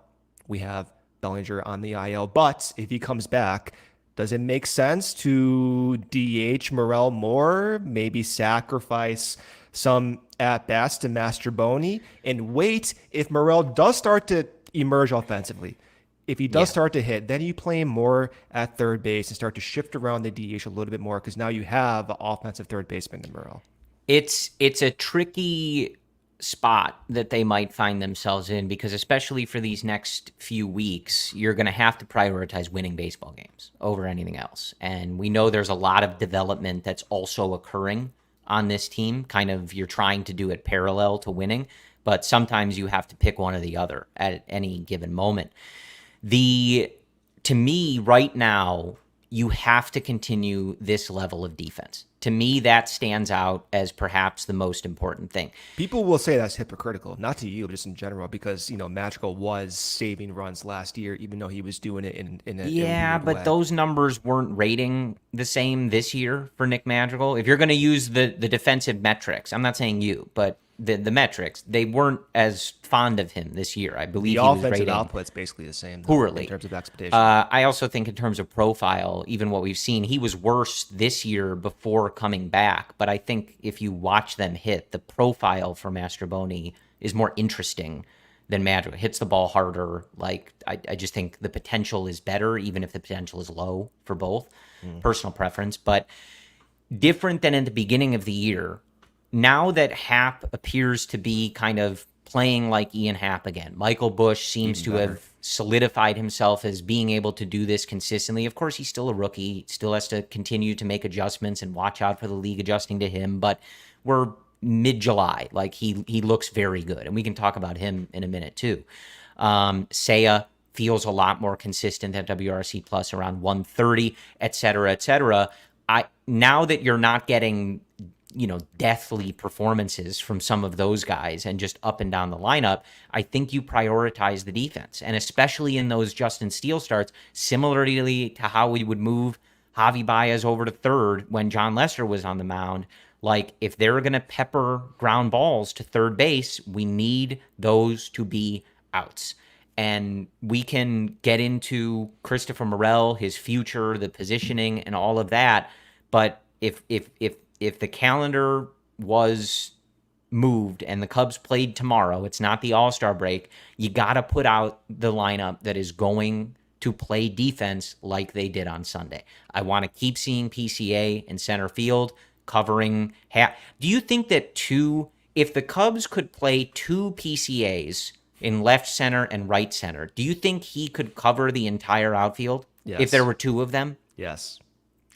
we have Bellinger on the IL, but if he comes back, does it make sense to DH Morel more, maybe sacrifice some at-bats to Mastroboni, and wait if Morel does start to emerge offensively? If he does start to hit, then you play him more at third base and start to shift around the DH a little bit more, because now you have an offensive third baseman in Morel. It's a tricky spot that they might find themselves in, because especially for these next few weeks, you're going to have to prioritize winning baseball games over anything else. And we know there's a lot of development that's also occurring on this team. Kind of, you're trying to do it parallel to winning, but sometimes you have to pick one or the other at any given moment. To me, right now, you have to continue this level of defense. To me, that stands out as perhaps the most important thing. People will say that's hypocritical, not to you, but just in general, because, Madrigal was saving runs last year, even though he was doing it in a weird but way. Those numbers weren't rating the same this year for Nick Madrigal. If you're going to use the defensive metrics, I'm not saying you, but the metrics, they weren't as fond of him this year. I believe the he was offensive rating output's basically the same, poorly in terms of expectation. I also think in terms of profile, even what we've seen, he was worse this year before coming back. But I think if you watch them hit, the profile for Mastroboni is more interesting than Madrigal. Hits the ball harder. Like I just think the potential is better, even if the potential is low for both. Personal preference, but different than in the beginning of the year. Now that Happ appears to be kind of playing like Ian Happ again, Michael Busch seems to have solidified himself as being able to do this consistently. Of course, he's still a rookie, still has to continue to make adjustments and watch out for the league adjusting to him, but we're mid-July. Like, he looks very good, and we can talk about him in a minute too. Seiya feels a lot more consistent at WRC plus around 130, et cetera, et cetera. Now that you're not getting deathly performances from some of those guys and just up and down the lineup, I think you prioritize the defense. And especially in those Justin Steele starts, similarly to how we would move Javi Baez over to third when John Lester was on the mound. Like, if they're going to pepper ground balls to third base, we need those to be outs. And we can get into Christopher Morel, his future, the positioning, and all of that. But if the calendar was moved and the Cubs played tomorrow, it's not the All-Star break, you got to put out the lineup that is going to play defense like they did on Sunday. I want to keep seeing PCA in center field covering Happ. Do you think that if the Cubs could play two PCAs in left center and right center. Do you think he could cover the entire outfield if there were two of them? Yes.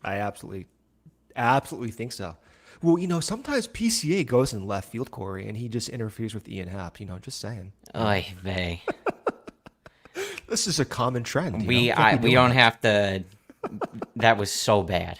I absolutely think so. Well, sometimes PCA goes in left field, Corey, and he just interferes with Ian Happ. Just saying. Oy vey. This is a common trend. We don't have to. That was so bad.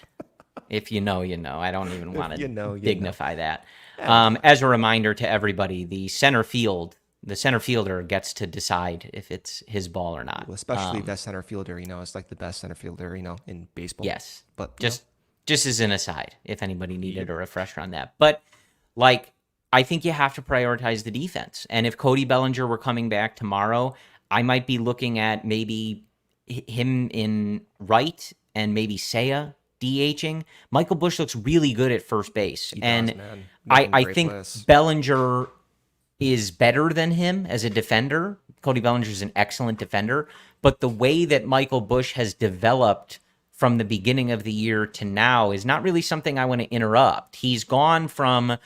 If you know, you know. I don't even want to dignify that. As a reminder to everybody, the center fielder gets to decide if it's his ball or not. Well, especially best center fielder. It's like the best center fielder, in baseball. Yes, but just as an aside, if anybody needed a refresher on that. But I think you have to prioritize the defense. And if Cody Bellinger were coming back tomorrow, I might be looking at maybe him in right and maybe Seiya DHing. Michael Busch looks really good at first base. I think Bellinger is better than him as a defender. Cody Bellinger is an excellent defender. But the way that Michael Busch has developed from the beginning of the year to now is not really something I want to interrupt. He's gone from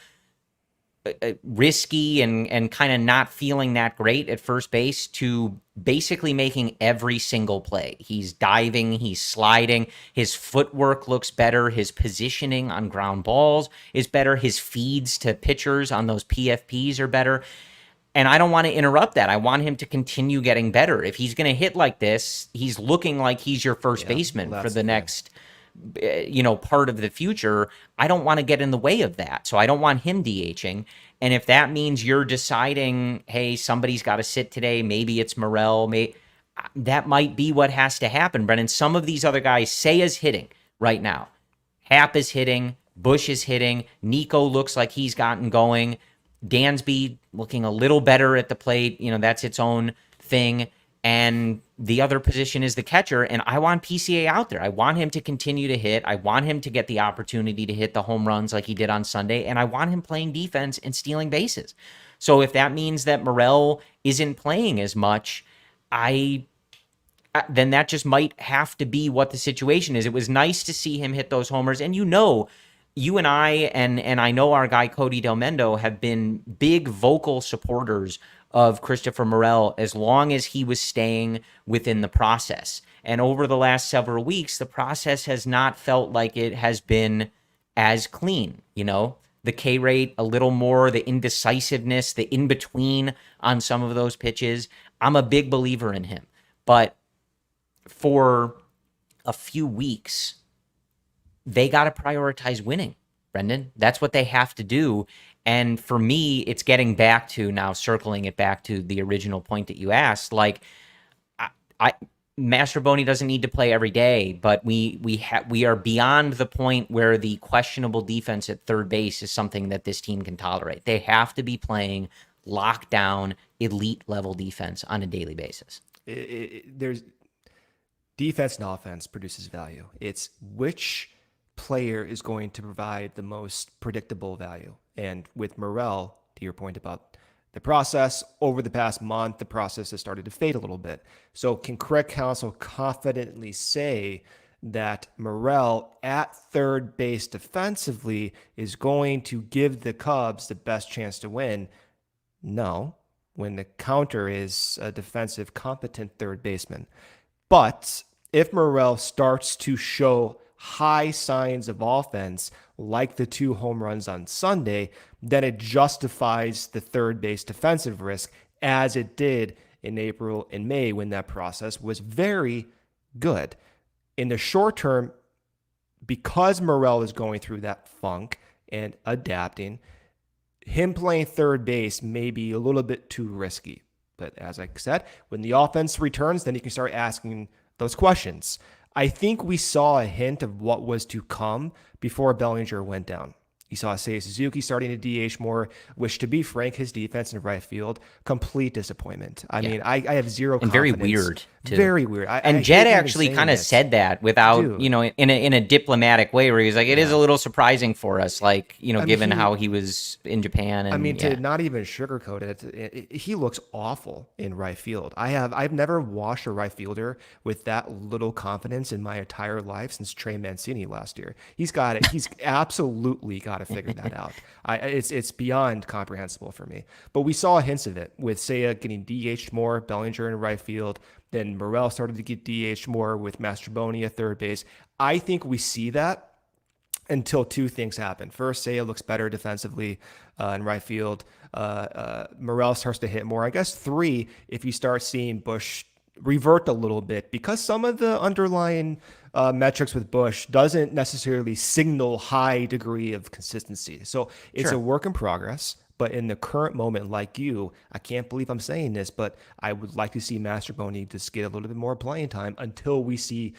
risky and kind of not feeling that great at first base to basically making every single play. He's diving, he's sliding, his footwork looks better, his positioning on ground balls is better, his feeds to pitchers on those PFPs are better. And I don't want to interrupt that. I want him to continue getting better. If he's going to hit like this, he's looking like he's your first baseman for the next part of the future. I don't want to get in the way of that. So I don't want him DHing. And if that means you're deciding, hey, somebody's got to sit today, maybe it's Morel, that might be what has to happen, Brennan. Some of these other guys, Seiya's hitting right now. Happ is hitting. Busch is hitting. Nico looks like he's gotten going. Dansby looking a little better at the plate. That's its own thing. And the other position is the catcher, and I want PCA out there. I want him to continue to hit. I want him to get the opportunity to hit the home runs like he did on Sunday, and I want him playing defense and stealing bases. So if that means that Morel isn't playing as much, then that just might have to be what the situation is. It was nice to see him hit those homers, and you and I and I know our guy Cody Del Mendo have been big vocal supporters of Christopher Morel as long as he was staying within the process. And over the last several weeks, the process has not felt like it has been as clean. The K rate a little more, the indecisiveness, the in-between on some of those pitches. I'm a big believer in him. But for a few weeks, they got to prioritize winning, Brendan. That's what they have to do. And for me, it's getting back to now, circling it back to the original point that you asked. Mastrobuoni doesn't need to play every day, but we are beyond the point where the questionable defense at third base is something that this team can tolerate. They have to be playing lockdown, elite level defense on a daily basis. There's defense and offense produces value. It's which player is going to provide the most predictable value. And with Morel, to your point about the process, over the past month, the process has started to fade a little bit. So can Craig Counsell confidently say that Morel at third base defensively is going to give the Cubs the best chance to win? No, when the counter is a defensive, competent third baseman. But if Morel starts to show high signs of offense, like the 2 home runs on Sunday, then it justifies the third base defensive risk, as it did in April and May when that process was very good. In the short term, because Morel is going through that funk and adapting, him playing third base may be a little bit too risky. But as I said, when the offense returns, then you can start asking those questions. I think we saw a hint of what was to come before Bellinger went down. You saw Seiya Suzuki starting to DH more, which, to be frank, his defense in right field, complete disappointment. I mean, I have zero confidence. And very weird, too. Very weird. And Jed actually kind of said that without, in a diplomatic way, where he was like, it is a little surprising for us, given how he was in Japan. And, to not even sugarcoat it, he looks awful in right field. I've never watched a right fielder with that little confidence in my entire life since Trey Mancini last year. He's absolutely got how to figure that out. It's beyond comprehensible for me. But we saw hints of it with Seiya getting DH'd more, Bellinger in right field. Then Morel started to get DH'd more with Mastroboni at third base. I think we see that until two things happen. First, Seiya looks better defensively in right field. Morel starts to hit more. I guess three, if you start seeing Busch revert a little bit, because some of the underlying metrics with Busch doesn't necessarily signal high degree of consistency. So it's a work in progress. But in the current moment, like you, I can't believe I'm saying this, but I would like to see Mastroboni just get a little bit more playing time until we see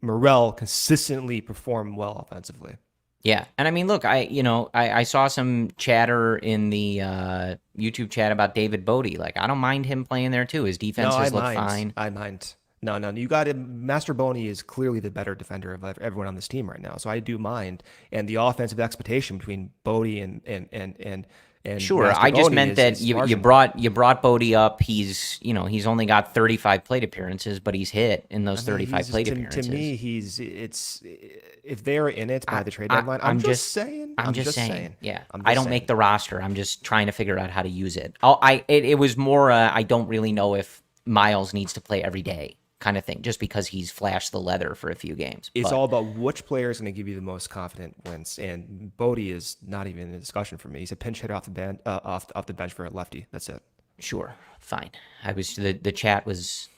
Morel consistently perform well offensively. Yeah. And I mean, look, I saw some chatter in the YouTube chat about David Bodie. Like, I don't mind him playing there too. His defenses look fine. I mind. No, you got it. Mastroboni is clearly the better defender of everyone on this team right now. So I do mind. And the offensive expectation between Bodie and sure, I just meant that you brought Bodie up. He's only got 35 plate appearances, but he's hit in those 35 plate appearances. To me, it's if they're in it by the trade deadline. I'm just saying. Yeah, I don't make the roster. I'm just trying to figure out how to use it. It was more. I don't really know if Miles needs to play every day, kind of thing, just because he's flashed the leather for a few games. It's all about which player is going to give you the most confident wins, and Bodie is not even in the discussion for me. He's a pinch hitter off the bench, off the bench for a lefty. That's it. Sure, fine. I was the chat was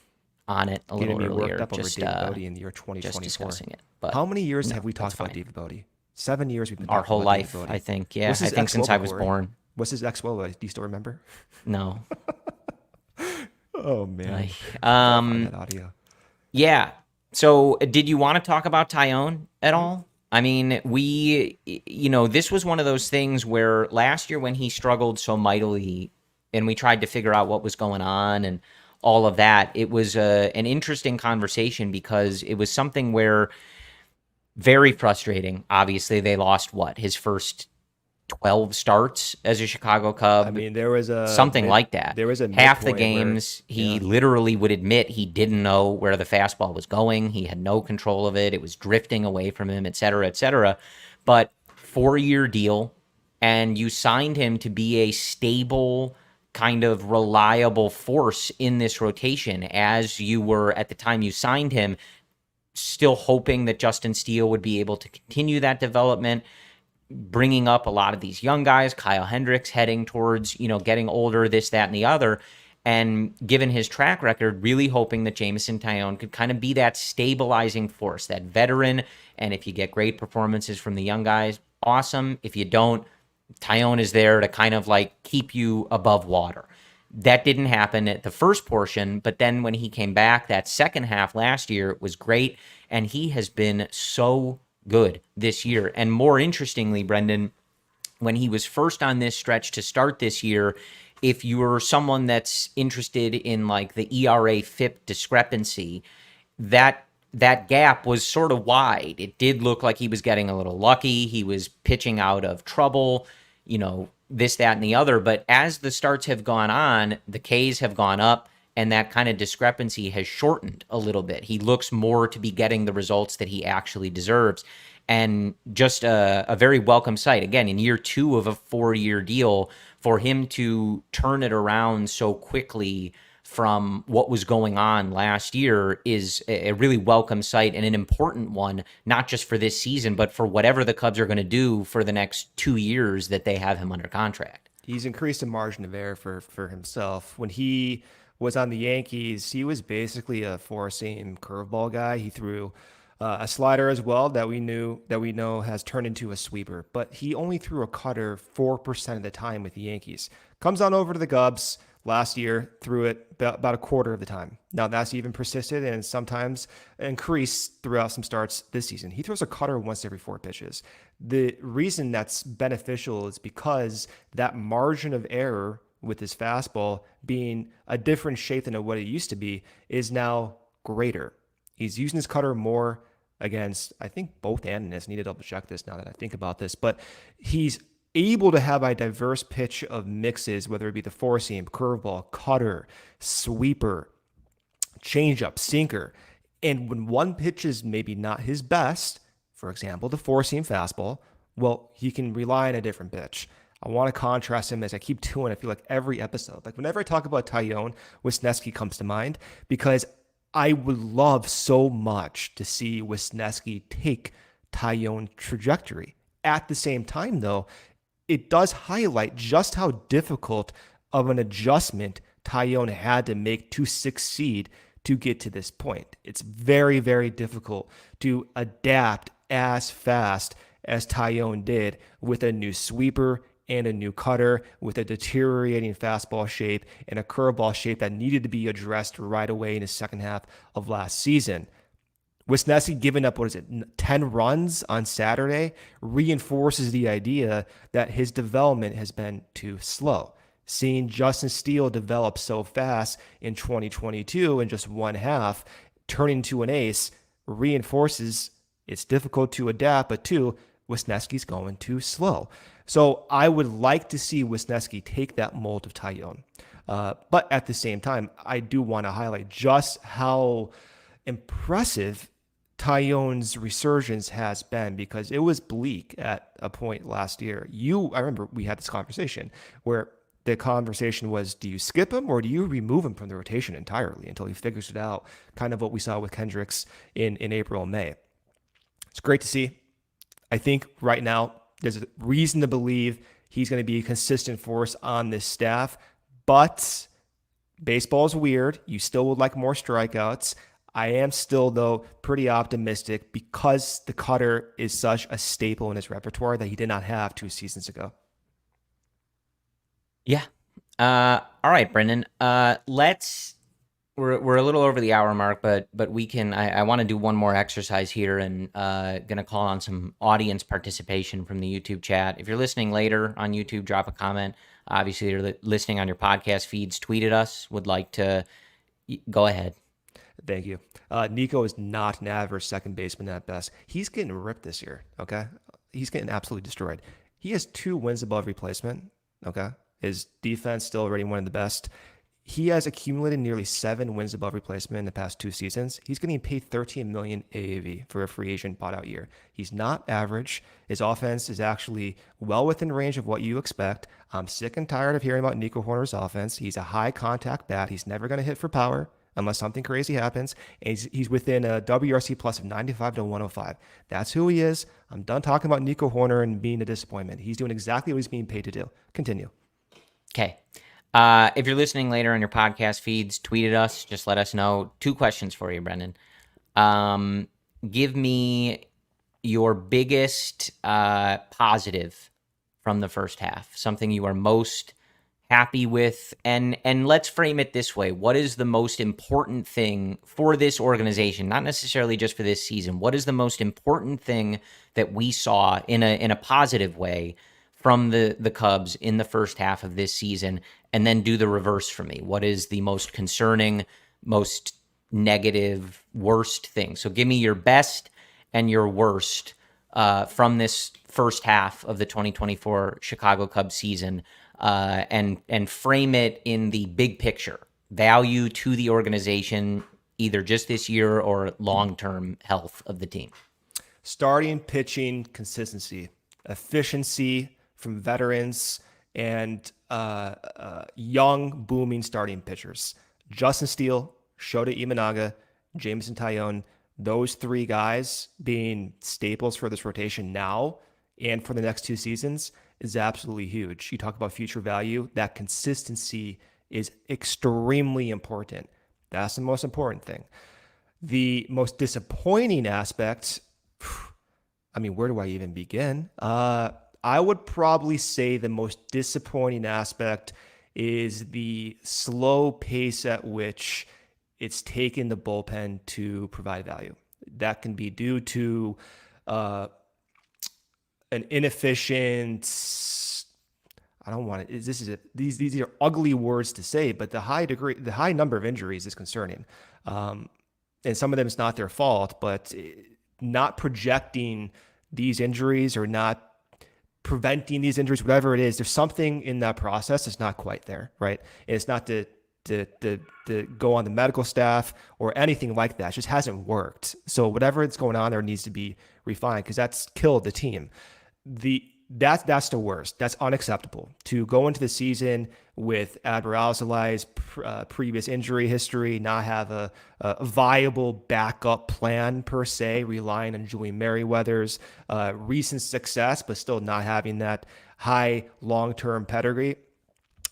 on it a little earlier. Worked up over David Bodie in the year 2024. Just discussing it. But how many years have we talked about David Bodie? 7 years we've been our talking whole about life. David Bodie. I think. Yeah, I think since I was born. What's his ex-woba? Do you still remember? No. Oh man. That audio. Yeah. So did you want to talk about Taillon at all? I mean, this was one of those things where last year when he struggled so mightily and we tried to figure out what was going on and all of that, it was an interesting conversation because it was something where very frustrating. Obviously, they lost his first 12 starts as a Chicago Cub. I mean, there was something like that. There was half the games he literally would admit he didn't know where the fastball was going. He had no control of it. It was drifting away from him, et cetera, et cetera. But 4-year deal, and you signed him to be a stable, kind of reliable force in this rotation, as you were at the time you signed him, still hoping that Justin Steele would be able to continue that development, bringing up a lot of these young guys, Kyle Hendricks heading towards, getting older, this, that, and the other. And given his track record, really hoping that Jameson Taillon could kind of be that stabilizing force, that veteran. And if you get great performances from the young guys, awesome. If you don't, Taillon is there to kind of like keep you above water. That didn't happen at the first portion, but then when he came back, that second half last year was great, and he has been so good this year. And more interestingly, Brendan, when he was first on this stretch to start this year, if you're someone that's interested in like the ERA FIP discrepancy, that gap was sort of wide. It did look like he was getting a little lucky. He was pitching out of trouble, this, that, and the other. But as the starts have gone on, the Ks have gone up, and that kind of discrepancy has shortened a little bit. He looks more to be getting the results that he actually deserves. And just a very welcome sight. Again, in year 2 of a 4-year deal, for him to turn it around so quickly from what was going on last year is a really welcome sight and an important one, not just for this season, but for whatever the Cubs are going to do for the next 2 years that they have him under contract. He's increased the margin of error for himself. When he was on the Yankees, he was basically a four-seam curveball guy. He threw a slider as well that we know has turned into a sweeper, but he only threw a cutter 4% of the time with the Yankees. Comes on over to the Cubs. Last year, threw it about a quarter of the time. Now, that's even persisted and sometimes increased throughout some starts this season. He throws a cutter once every 4 pitches. The reason that's beneficial is because that margin of error with his fastball being a different shape than what it used to be is now greater. He's using his cutter more against, I think, both animists. I need to double check this now that I think about this, but he's able to have a diverse pitch of mixes, whether it be the four-seam, curveball, cutter, sweeper, changeup, sinker. And when one pitch is maybe not his best, for example, the four-seam fastball, Well, he can rely on a different pitch. I want to contrast him, as I keep doing, I feel like every episode. Like whenever I talk about Taillon, Wisniewski comes to mind because I would love so much to see Wisniewski take Taillon's trajectory. At the same time, though, it does highlight just how difficult of an adjustment Taillon had to make to succeed to get to this point. It's very, very difficult to adapt as fast as Taillon did with a new sweeper and a new cutter, with a deteriorating fastball shape and a curveball shape that needed to be addressed right away in the second half of last season. Wisniewski giving up, 10 runs on Saturday reinforces the idea that his development has been too slow. Seeing Justin Steele develop so fast in 2022 in just one half, turning into an ace, reinforces it's difficult to adapt, but two, Wisniewski's going too slow. So I would like to see Wisniewski take that mold of Taillon. But at the same time, I do want to highlight just how impressive Taillon's resurgence has been, because it was bleak at a point last year. I remember we had this conversation where the conversation was, do you skip him or do you remove him from the rotation entirely until he figures it out? Kind of what we saw with Hendricks in April and May. It's great to see. I think right now there's a reason to believe he's going to be a consistent force on this staff, but baseball is weird. You still would like more strikeouts. I am still, though, pretty optimistic because the cutter is such a staple in his repertoire that he did not have 2 seasons ago. Yeah. All right, Brendan. We're a little over the hour mark, but we can. I want to do one more exercise here, and gonna call on some audience participation from the YouTube chat. If you're listening later on YouTube, drop a comment. Obviously, you're listening on your podcast feeds. Tweet at us. Would like to go ahead. Thank you. Nico is not an average second baseman at best. He's getting ripped this year, okay? He's getting absolutely destroyed. He has 2 wins above replacement, okay? His defense still already one of the best. He has accumulated nearly 7 wins above replacement in the past 2 seasons. He's getting paid $13 million AAV for a free agent bought out year. He's not average. His offense is actually well within range of what you expect. I'm sick and tired of hearing about Nico Hoerner's offense. He's a high contact bat. He's never going to hit for power unless something crazy happens. And he's within a WRC plus of 95 to 105. That's who he is. I'm done talking about Nico Hoerner and being a disappointment. He's doing exactly what he's being paid to do. Continue. Okay. If you're listening later on your podcast feeds, tweet at us. Just let us know. 2 questions for you, Brendan. Give me your biggest positive from the first half, something you are most happy with, and let's frame it this way. What is the most important thing for this organization, not necessarily just for this season? What is the most important thing that we saw in a positive way from the Cubs in the first half of this season? And then do the reverse for me. What is the most concerning, most negative, worst thing? So give me your best and your worst from this first half of the 2024 Chicago Cubs season, and frame it in the big picture, value to the organization, either just this year or long-term health of the team. Starting pitching consistency, efficiency from veterans, and young, booming starting pitchers. Justin Steele, Shota Imanaga, Jameson Taillon, those 3 guys being staples for this rotation now and for the next 2 seasons is absolutely huge. You talk about future value, that consistency is extremely important. That's the most important thing. The most disappointing aspect, I mean, where do I even begin? I would probably say the most disappointing aspect is the slow pace at which it's taken the bullpen to provide value. That can be due to an inefficient. I don't want to. These are ugly words to say, but the high number of injuries is concerning, and some of them is not their fault, but not projecting these injuries or not preventing these injuries, whatever it is, there's something in that process that's not quite there, right? And it's not to go on the medical staff or anything like that. It just hasn't worked. So whatever is going on there needs to be refined, because that's killed the team. That's the worst. That's unacceptable. To go into the season with ALLCITY's previous injury history, not have a viable backup plan per se, relying on Julian Merriweather's recent success, but still not having that high long-term pedigree,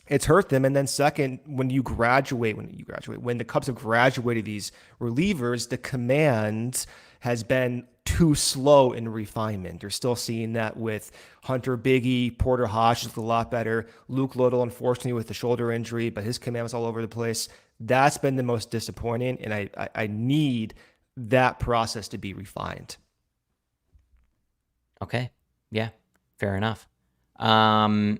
it's hurt them. And then second, when the Cubs have graduated these relievers, the command has been too slow in refinement. You're still seeing that with Hunter Biggie, Porter Hodge is a lot better. Luke Little, unfortunately, with the shoulder injury, but his command was all over the place. That's been the most disappointing, and I need that process to be refined. Okay. Yeah, fair enough. I'll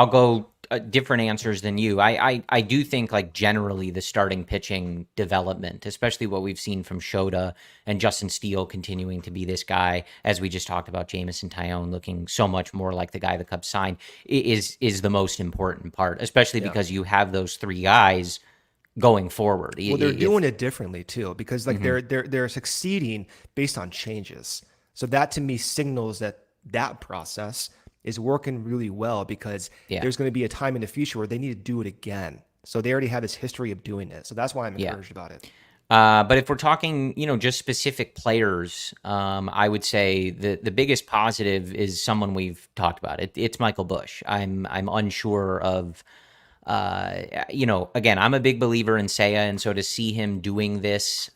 go different answers than you. I do think, like, generally the starting pitching development, especially what we've seen from Shota and Justin Steele continuing to be this guy, as we just talked about, Jameson Taillon looking so much more like the guy the Cubs signed, is the most important part, especially because you have those three guys going forward. Well, they're doing it differently too, because like they're succeeding based on changes. So that to me signals that process is working really well, because there's going to be a time in the future where they need to do it again. So they already have this history of doing it. So that's why I'm encouraged about it. But if we're talking, just specific players, I would say the biggest positive is someone we've talked about. It's Michael Busch. I'm unsure of, again, I'm a big believer in Seiya, and so to see him doing this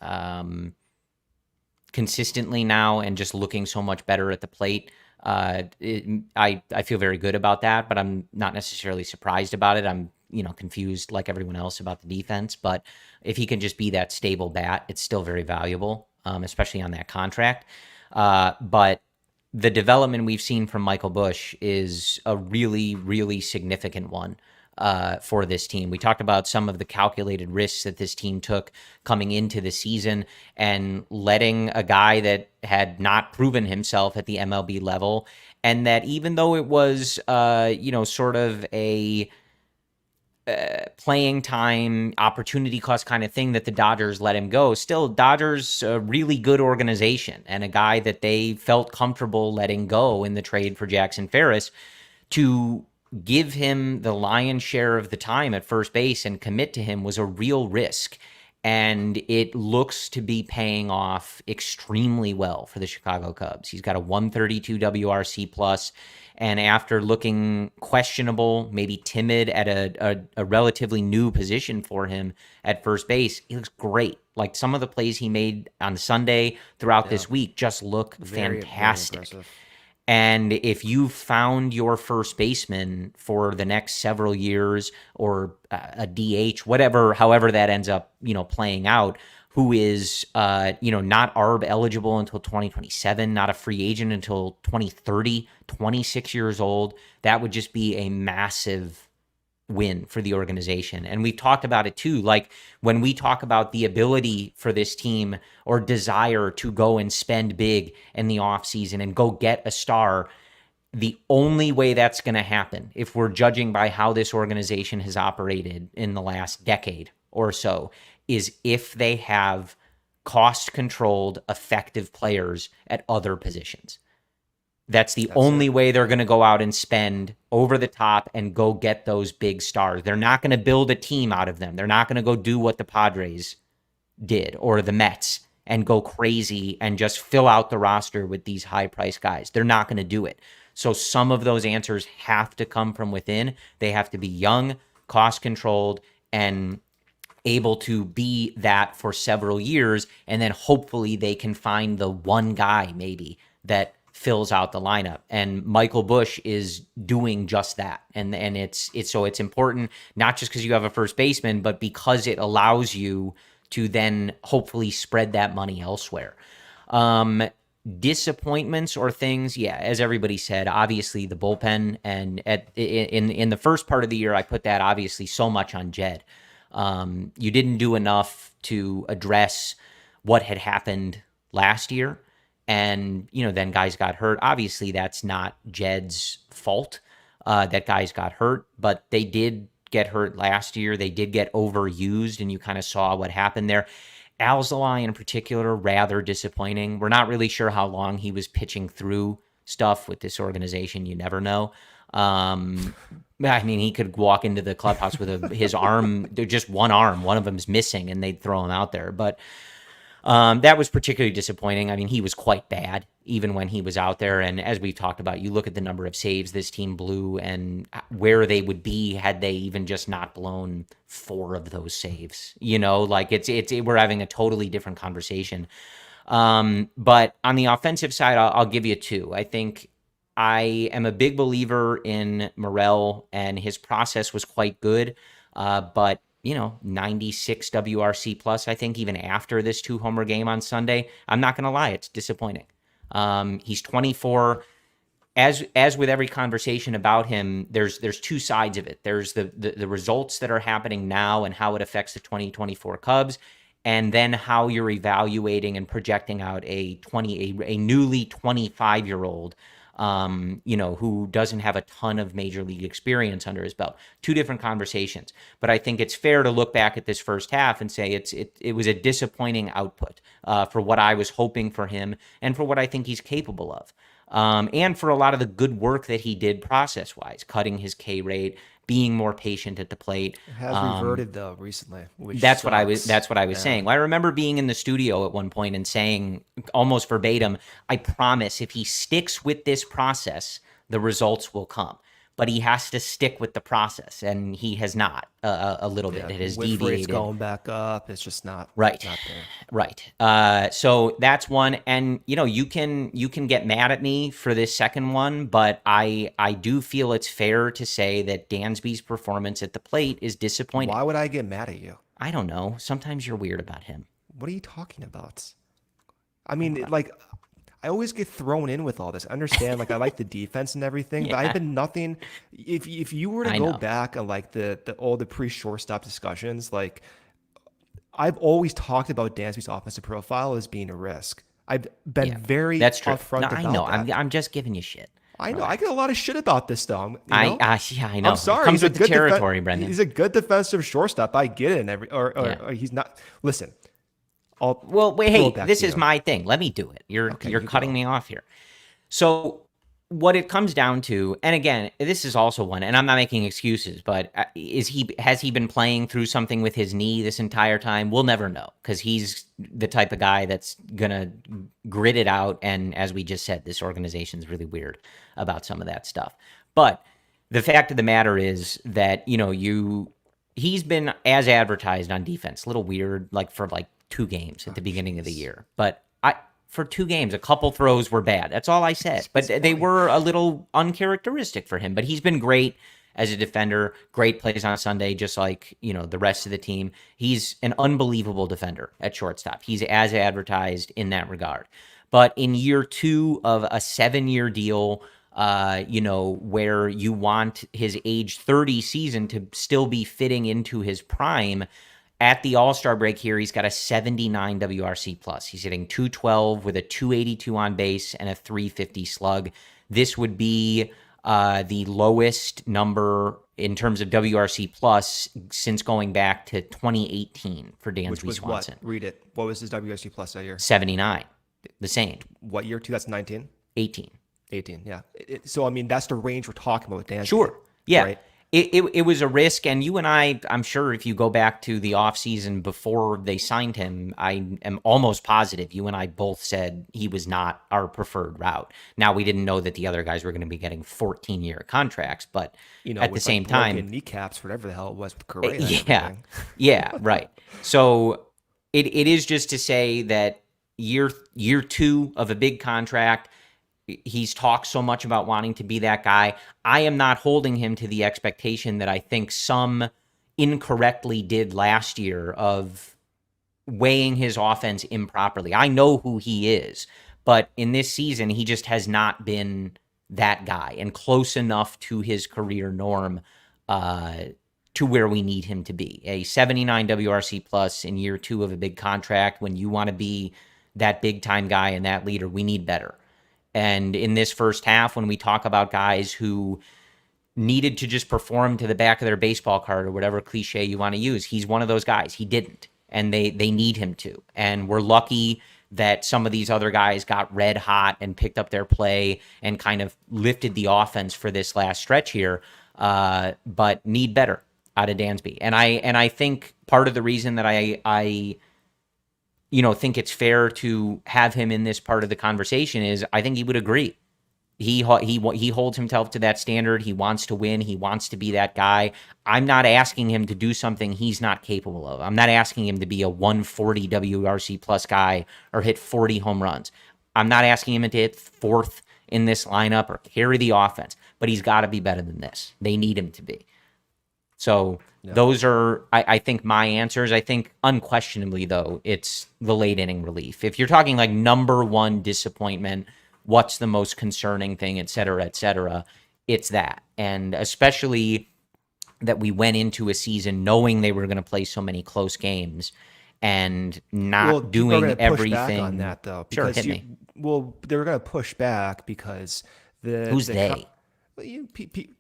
consistently now and just looking so much better at the plate, I feel very good about that, but I'm not necessarily surprised about it. I'm confused like everyone else about the defense, but if he can just be that stable bat, it's still very valuable, especially on that contract. But the development we've seen from Michael Busch is a really, really significant one for this team. We talked about some of the calculated risks that this team took coming into the season, and letting a guy that had not proven himself at the MLB level, and that even though it was, sort of a playing time opportunity cost kind of thing that the Dodgers let him go, still Dodgers a really good organization, and a guy that they felt comfortable letting go in the trade for Jackson Ferris, to give him the lion's share of the time at first base and commit to him was a real risk. And it looks to be paying off extremely well for the Chicago Cubs. He's got a 132 WRC plus, and after looking questionable, maybe timid at a relatively new position for him at first base, he looks great. Like, some of the plays he made on Sunday throughout this week just look fantastic. Very and if you found your first baseman for the next several years, or a DH, however that ends up, playing out, who is, not ARB eligible until 2027, not a free agent until 2030, 26 years old, that would just be a massive win for the organization. And we've talked about it too. Like, when we talk about the ability for this team, or desire to go and spend big in the offseason and go get a star, the only way that's going to happen, if we're judging by how this organization has operated in the last decade or so, is if they have cost-controlled, effective players at other positions. That's the only way they're going to go out and spend over the top and go get those big stars. They're not going to build a team out of them. They're not going to go do what the Padres did, or the Mets, and go crazy and just fill out the roster with these high-priced guys. They're not going to do it. So some of those answers have to come from within. They have to be young, cost-controlled, and able to be that for several years, and then hopefully they can find the one guy maybe that fills out the lineup. And Michael Busch is doing just that. And it's important, not just because you have a first baseman, but because it allows you to then hopefully spread that money elsewhere. Disappointments or things, as everybody said, obviously the bullpen, and in the first part of the year, I put that obviously so much on Jed. You didn't do enough to address what had happened last year, and then guys got hurt. Obviously, that's not Jed's fault that guys got hurt, but they did get hurt last year. They did get overused, and you kind of saw what happened there. ALLCITY in particular, rather disappointing. We're not really sure how long he was pitching through stuff with this organization. You never know. I mean, he could walk into the clubhouse with his arm, just one arm. One of them's missing, and they'd throw him out there. But that was particularly disappointing. I mean, he was quite bad even when he was out there. And as we've talked about, you look at the number of saves this team blew and where they would be had they even just not blown 4 of those saves. You know, like we're having a totally different conversation. But on the offensive side, I'll give you 2. I think I am a big believer in Morel, and his process was quite good. But 96 WRC plus, I think, even after this 2-homer game on Sunday. I'm not going to lie, it's disappointing. He's 24. As with every conversation about him, there's 2 sides of it. There's the results that are happening now and how it affects the 2024 Cubs, and then how you're evaluating and projecting out a newly 25-year-old who doesn't have a ton of major league experience under his belt. 2 different conversations. But I think it's fair to look back at this first half and say it was a disappointing output for what I was hoping for him and for what I think he's capable of. And for a lot of the good work that he did process-wise, cutting his K rate, being more patient at the plate. It has reverted though recently. That's what I was saying. Well, I remember being in the studio at one point and saying almost verbatim, I promise if he sticks with this process, the results will come. But he has to stick with the process, and he has not a little bit. It has deviated. Going back up. It's just not right. Not there. Right. So that's one, and you can get mad at me for this second one, but I do feel it's fair to say that Dansby's performance at the plate is disappointing. Why would I get mad at you? I don't know. Sometimes you're weird about him. What are you talking about? I mean, I always get thrown in with all this. I understand, I like the defense and everything, but I've been nothing. If you were to go back and all the pre-shortstop discussions, I've always talked about Dansby's offensive profile as being a risk. I've been very upfront about I know. that. I'm just giving you shit. I know. I get a lot of shit about this, though. I know. I'm sorry. It comes with the territory, Brendan. He's a good defensive shortstop. I get it. Or he's not. Listen. Hey, this is my thing. Let me do it. You're cutting me off here. So what it comes down to, and again, this is also one, and I'm not making excuses, but has he been playing through something with his knee this entire time? We'll never know, because he's the type of guy that's gonna grit it out. And as we just said, this organization's really weird about some of that stuff. But the fact of the matter is that he's been as advertised on defense. A little weird, for 2 games at the beginning of the year. But for 2 games, a couple throws were bad. That's all I said. But they were a little uncharacteristic for him. But he's been great as a defender. Great plays on Sunday, just like, the rest of the team. He's an unbelievable defender at shortstop. He's as advertised in that regard. But in year 2 of a 7-year deal, where you want his age 30 season to still be fitting into his prime, at the All-Star break here, he's got a 79 WRC plus. He's hitting .212 with a .282 on base and a .350 slug. This would be the lowest number in terms of WRC plus since going back to 2018 for Dansby Swanson. What? Read it. What was his WRC plus that year? 79. The same. What year? 2019? 18. 18, yeah. So, I mean, that's the range we're talking about with Dansby. Sure. Yeah. Right? It was a risk, and you and I'm sure if you go back to the offseason before they signed him, I am almost positive you and I both said he was not our preferred route. Now, we didn't know that the other guys were going to be getting 14-year contracts, but at the same time, kneecaps, whatever the hell it was with Correa. Yeah, right. So it is just to say that year 2 of a big contract, he's talked so much about wanting to be that guy. I am not holding him to the expectation that I think some incorrectly did last year of weighing his offense improperly. I know who he is, but in this season, he just has not been that guy and close enough to his career norm to where we need him to be. A 79 WRC plus in year 2 of a big contract, when you want to be that big time guy and that leader, we need better. And in this first half, when we talk about guys who needed to just perform to the back of their baseball card or whatever cliche you want to use, he's one of those guys. He didn't. and they need him to. And we're lucky that some of these other guys got red hot and picked up their play and kind of lifted the offense for this last stretch here, but need better out of Dansby. And I think part of the reason that I think it's fair to have him in this part of the conversation is I think he would agree. He holds himself to that standard. He wants to win. He wants to be that guy. I'm not asking him to do something he's not capable of. I'm not asking him to be a 140 WRC plus guy or hit 40 home runs. I'm not asking him to hit fourth in this lineup or carry the offense, but he's got to be better than this. They need him to be. So those are, I think, my answers. I think unquestionably, though, it's the late inning relief. If you're talking like number one disappointment, what's the most concerning thing, et cetera, it's that. And especially that we went into a season knowing they were going to play so many close games and not doing everything. Push back on that, though. Sure, hit me. Well, they were going to push back because Who's they?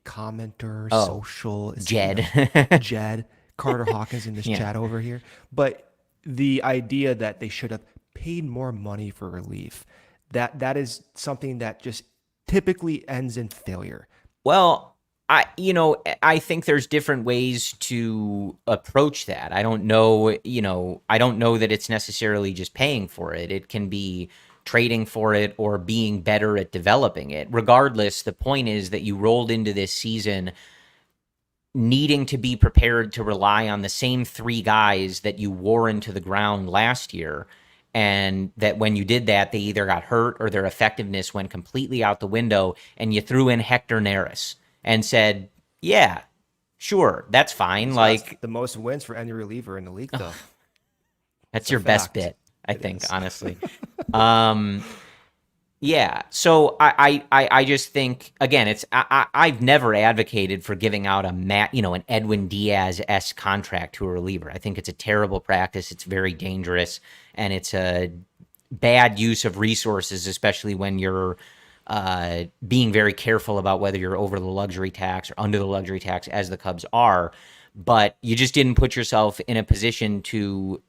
Commenter, social. Jed. Jed. Carter Hawkins in this chat over here. But the idea that they should have paid more money for relief, that is something that just typically ends in failure. Well, I think there's different ways to approach that. I don't know that it's necessarily just paying for it. It can be trading for it or being better at developing it. Regardless, the point is that you rolled into this season needing to be prepared to rely on the same three guys that you wore into the ground last year. And that when you did that, they either got hurt or their effectiveness went completely out the window. And you threw in Hector Neris and said, yeah, sure, that's fine. That's the most wins for any reliever in the league, though. That's your best bit, I think, honestly. Yeah. So I just think, again, I've never advocated for giving out an Edwin Diaz-esque contract to a reliever. I think it's a terrible practice. It's very dangerous, and it's a bad use of resources, especially when you're being very careful about whether you're over the luxury tax or under the luxury tax, as the Cubs are. But you just didn't put yourself in a position to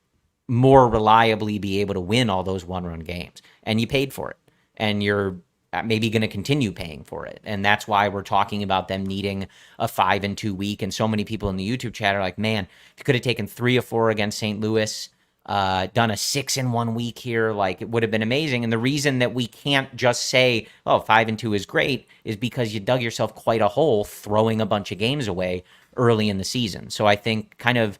more reliably be able to win all those one-run games, and you paid for it. And you're maybe going to continue paying for it. And that's why we're talking about them needing a 5-2 week. And so many people in the YouTube chat are like, man, if you could have taken 3 or 4 against St. Louis, done a 6-1 week here, like it would have been amazing. And the reason that we can't just say, oh, 5-2 is great is because you dug yourself quite a hole throwing a bunch of games away early in the season. So I think kind of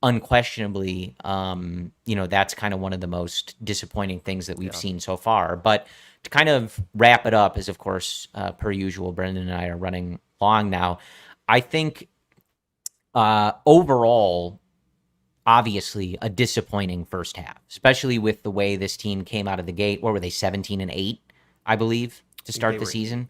unquestionably, that's kind of one of the most disappointing things that we've seen so far. But to kind of wrap it up, as of course, per usual, Brendan and I are running long now. I think overall, obviously, a disappointing first half, especially with the way this team came out of the gate. What were they, 17-8, I believe, to start the season?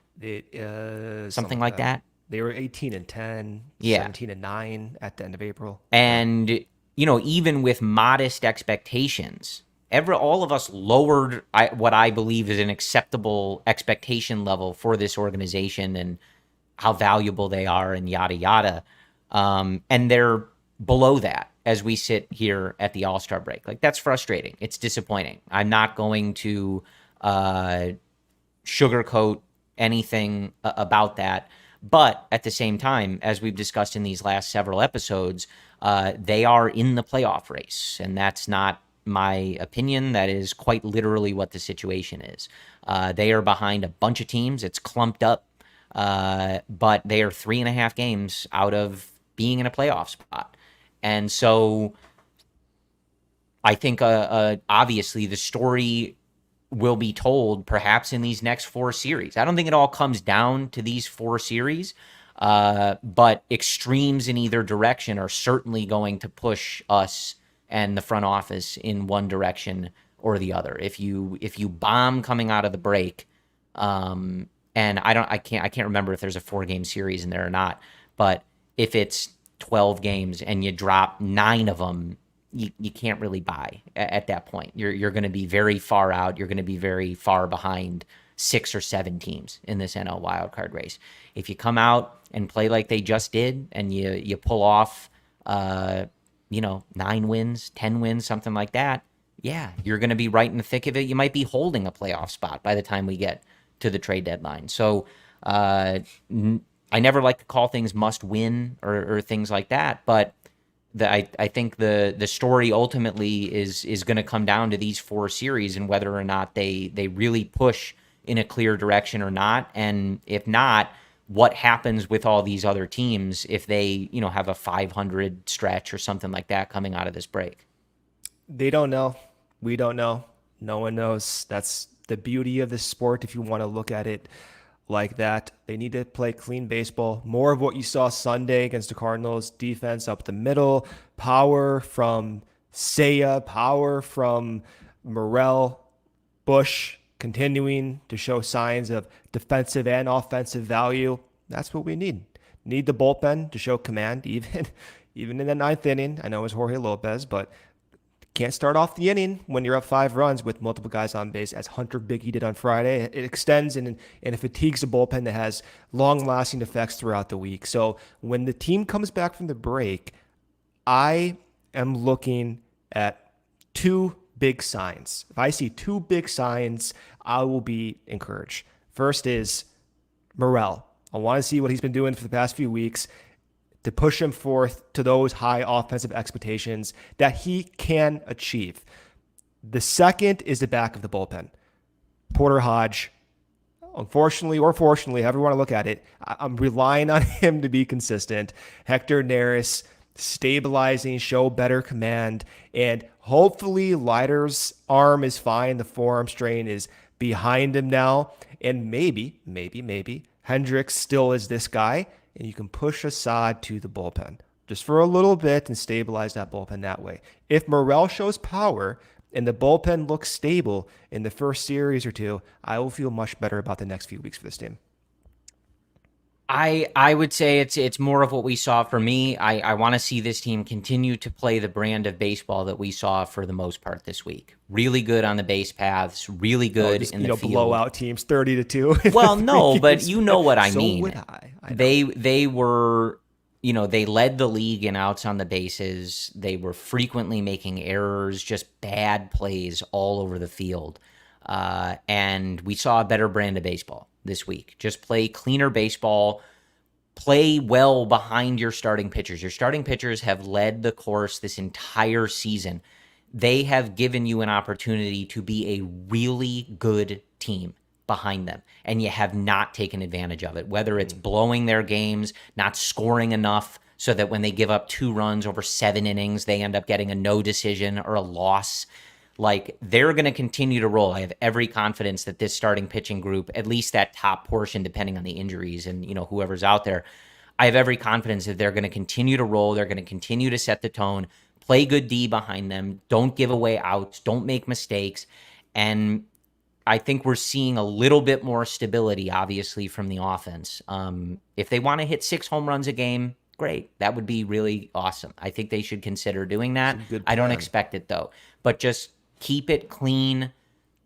Something like that. They were 18-10, 17-9 at the end of April. And, even with modest expectations, all of us lowered what I believe is an acceptable expectation level for this organization and how valuable they are and yada, yada. And they're below that as we sit here at the All-Star break. Like, that's frustrating. It's disappointing. I'm not going to sugarcoat anything about that. But at the same time, as we've discussed in these last several episodes, they are in the playoff race. And that's not my opinion. That is quite literally what the situation is. They are behind a bunch of teams. It's clumped up, but they are 3.5 games out of being in a playoff spot. And so I think obviously the story will be told perhaps in these next 4 series. I don't think it all comes down to these 4 series, but extremes in either direction are certainly going to push us and the front office in one direction or the other. If you bomb coming out of the break, and I can't remember if there's a 4-game series in there or not, but if it's 12 games and you drop 9 of them, you can't really buy at that point. You're going to be very far out. You're going to be very far behind 6 or 7 teams in this NL wildcard race. If you come out and play like they just did, and you pull off 9 wins, 10 wins, something like that, yeah, you're going to be right in the thick of it. You might be holding a playoff spot by the time we get to the trade deadline. So uh, I never like to call things must win or things like that, but I think the story ultimately is going to come down to these 4 series and whether or not they really push in a clear direction or not. And if not, what happens with all these other teams if they, have a 500 stretch or something like that coming out of this break? They don't know. We don't know. No one knows. That's the beauty of this sport if you want to look at it like that. They need to play clean baseball. More of what you saw Sunday against the Cardinals. Defense up the middle. Power from Seiya. Power from Morel. Busch continuing to show signs of defensive and offensive value. That's what we need. Need the bullpen to show command, even in the ninth inning. I know it's Jorge Lopez, but can't start off the inning when you're up 5 runs with multiple guys on base, as Hunter Biggie did on Friday. It extends and it fatigues the bullpen that has long-lasting effects throughout the week. So when the team comes back from the break, I am looking at 2 big signs. If I see 2 big signs, I will be encouraged. First is Morel. I want to see what he's been doing for the past few weeks to push him forth to those high offensive expectations that he can achieve. The second is the back of the bullpen. Porter Hodge, unfortunately or fortunately, however you want to look at it, I'm relying on him to be consistent. Hector Neris stabilizing, show better command, and hopefully Leiter's arm is fine. The forearm strain is behind him now, and maybe Hendricks still is this guy, and you can push Assad to the bullpen just for a little bit and stabilize that bullpen that way. If Morel shows power and the bullpen looks stable in the first series or 2, I will feel much better about the next few weeks for this team. I would say it's more of what we saw for me. I want to see this team continue to play the brand of baseball that we saw for the most part this week. Really good on the base paths, really good in the field. Blowout teams 30-2. Well, no, but you know what I so mean. Would I they were, they led the league in outs on the bases. They were frequently making errors, just bad plays all over the field. And we saw a better brand of baseball this week. Just play cleaner baseball, play well behind your starting pitchers. Your starting pitchers have led the course this entire season. They have given you an opportunity to be a really good team behind them, and you have not taken advantage of it, whether it's blowing their games, not scoring enough so that when they give up 2 runs over 7 innings, they end up getting a no decision or a loss. Like, they're going to continue to roll. I have every confidence that this starting pitching group, at least that top portion, depending on the injuries and, whoever's out there, I have every confidence that they're going to continue to roll. They're going to continue to set the tone, play good D behind them. Don't give away outs. Don't make mistakes. And I think we're seeing a little bit more stability, obviously, from the offense. If they want to hit 6 home runs a game, great. That would be really awesome. I think they should consider doing that. I don't expect it, though. But just keep it clean,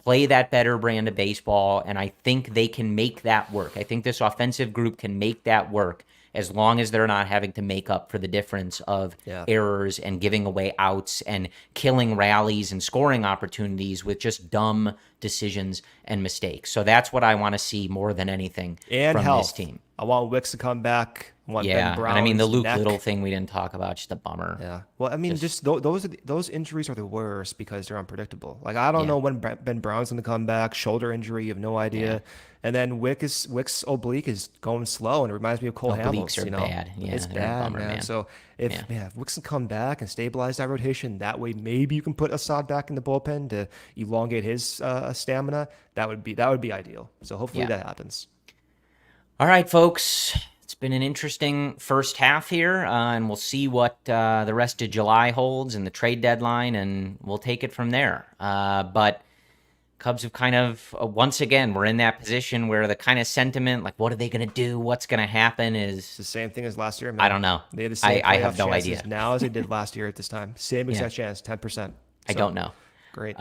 play that better brand of baseball, and I think they can make that work. I think this offensive group can make that work as long as they're not having to make up for the difference of errors and giving away outs and killing rallies and scoring opportunities with just dumb decisions and mistakes. So that's what I want to see more than anything from this team. I want Wicks to come back. I want Ben Brown's and I mean, the Luke neck. Little thing we didn't talk about, just a bummer. Yeah. Well, I mean, just those injuries are the worst because they're unpredictable. Like, I don't know when Ben Brown's going to come back. Shoulder injury, you have no idea. Yeah. And then Wick's oblique is going slow, and it reminds me of Cole Hamels. Obliques are bad. Yeah, it's bad, bummer, man. So if Wicks can come back and stabilize that rotation, that way maybe you can put Assad back in the bullpen to elongate his stamina. That would be ideal. So hopefully that happens. All right, folks. It's been an interesting first half here, and we'll see what the rest of July holds and the trade deadline, and we'll take it from there. But Cubs have kind of, once again, we're in that position where the kind of sentiment, like, what are they going to do? What's going to happen is... It's the same thing as last year, man. I don't know. They have the same I have no idea. now as they did last year at this time. Same exact chance, 10%. So, I don't know. Great.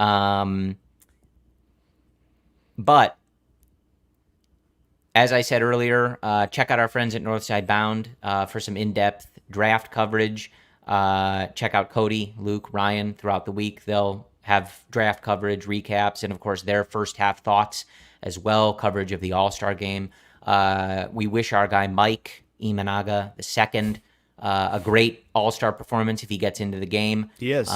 But... as I said earlier, check out our friends at Northside Bound for some in-depth draft coverage. Check out Cody, Luke, Ryan throughout the week. They'll have draft coverage, recaps, and of course their first half thoughts as well, coverage of the All-Star game. We wish our guy Mike Imanaga II a great All-Star performance if he gets into the game. He is.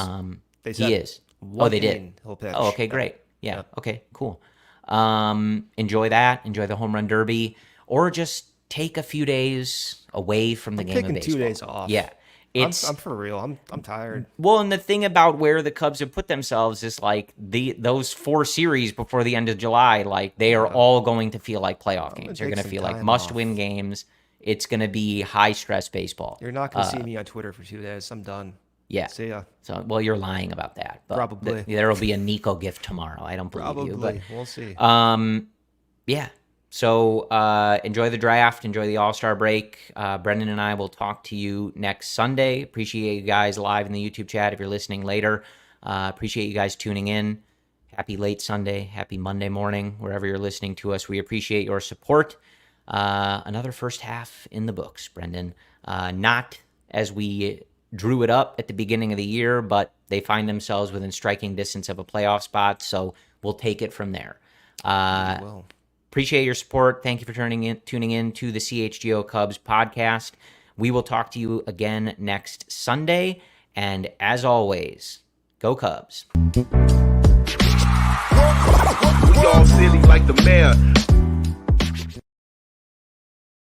He is. Oh, they did. He'll pitch. Oh, okay, great. Yeah. Okay, cool. Enjoy that. Enjoy the home run derby, or just take a few days away from the game of Taking baseball. 2 days off. Yeah. I'm for real. I'm tired. Well, and the thing about where the Cubs have put themselves is like those 4 series before the end of July, like they are all going to feel like playoff games. They're going to feel like must-win games. It's going to be high-stress baseball. You're not going to see me on Twitter for 2 days. I'm done. Yeah. See ya. So, well, you're lying about that. But Probably. There will be a Nico gift tomorrow. I don't believe you. But we'll see. yeah. So enjoy the draft. Enjoy the All-Star break. Brendan and I will talk to you next Sunday. Appreciate you guys live in the YouTube chat if you're listening later. Appreciate you guys tuning in. Happy late Sunday. Happy Monday morning, wherever you're listening to us. We appreciate your support. Another first half in the books, Brendan. Not as we drew it up at the beginning of the year, but they find themselves within striking distance of a playoff spot, so we'll take it from there. Appreciate your support. Thank you for tuning in to the CHGO Cubs podcast. We will talk to you again next Sunday, and as always, go Cubs. We all silly like the mayor.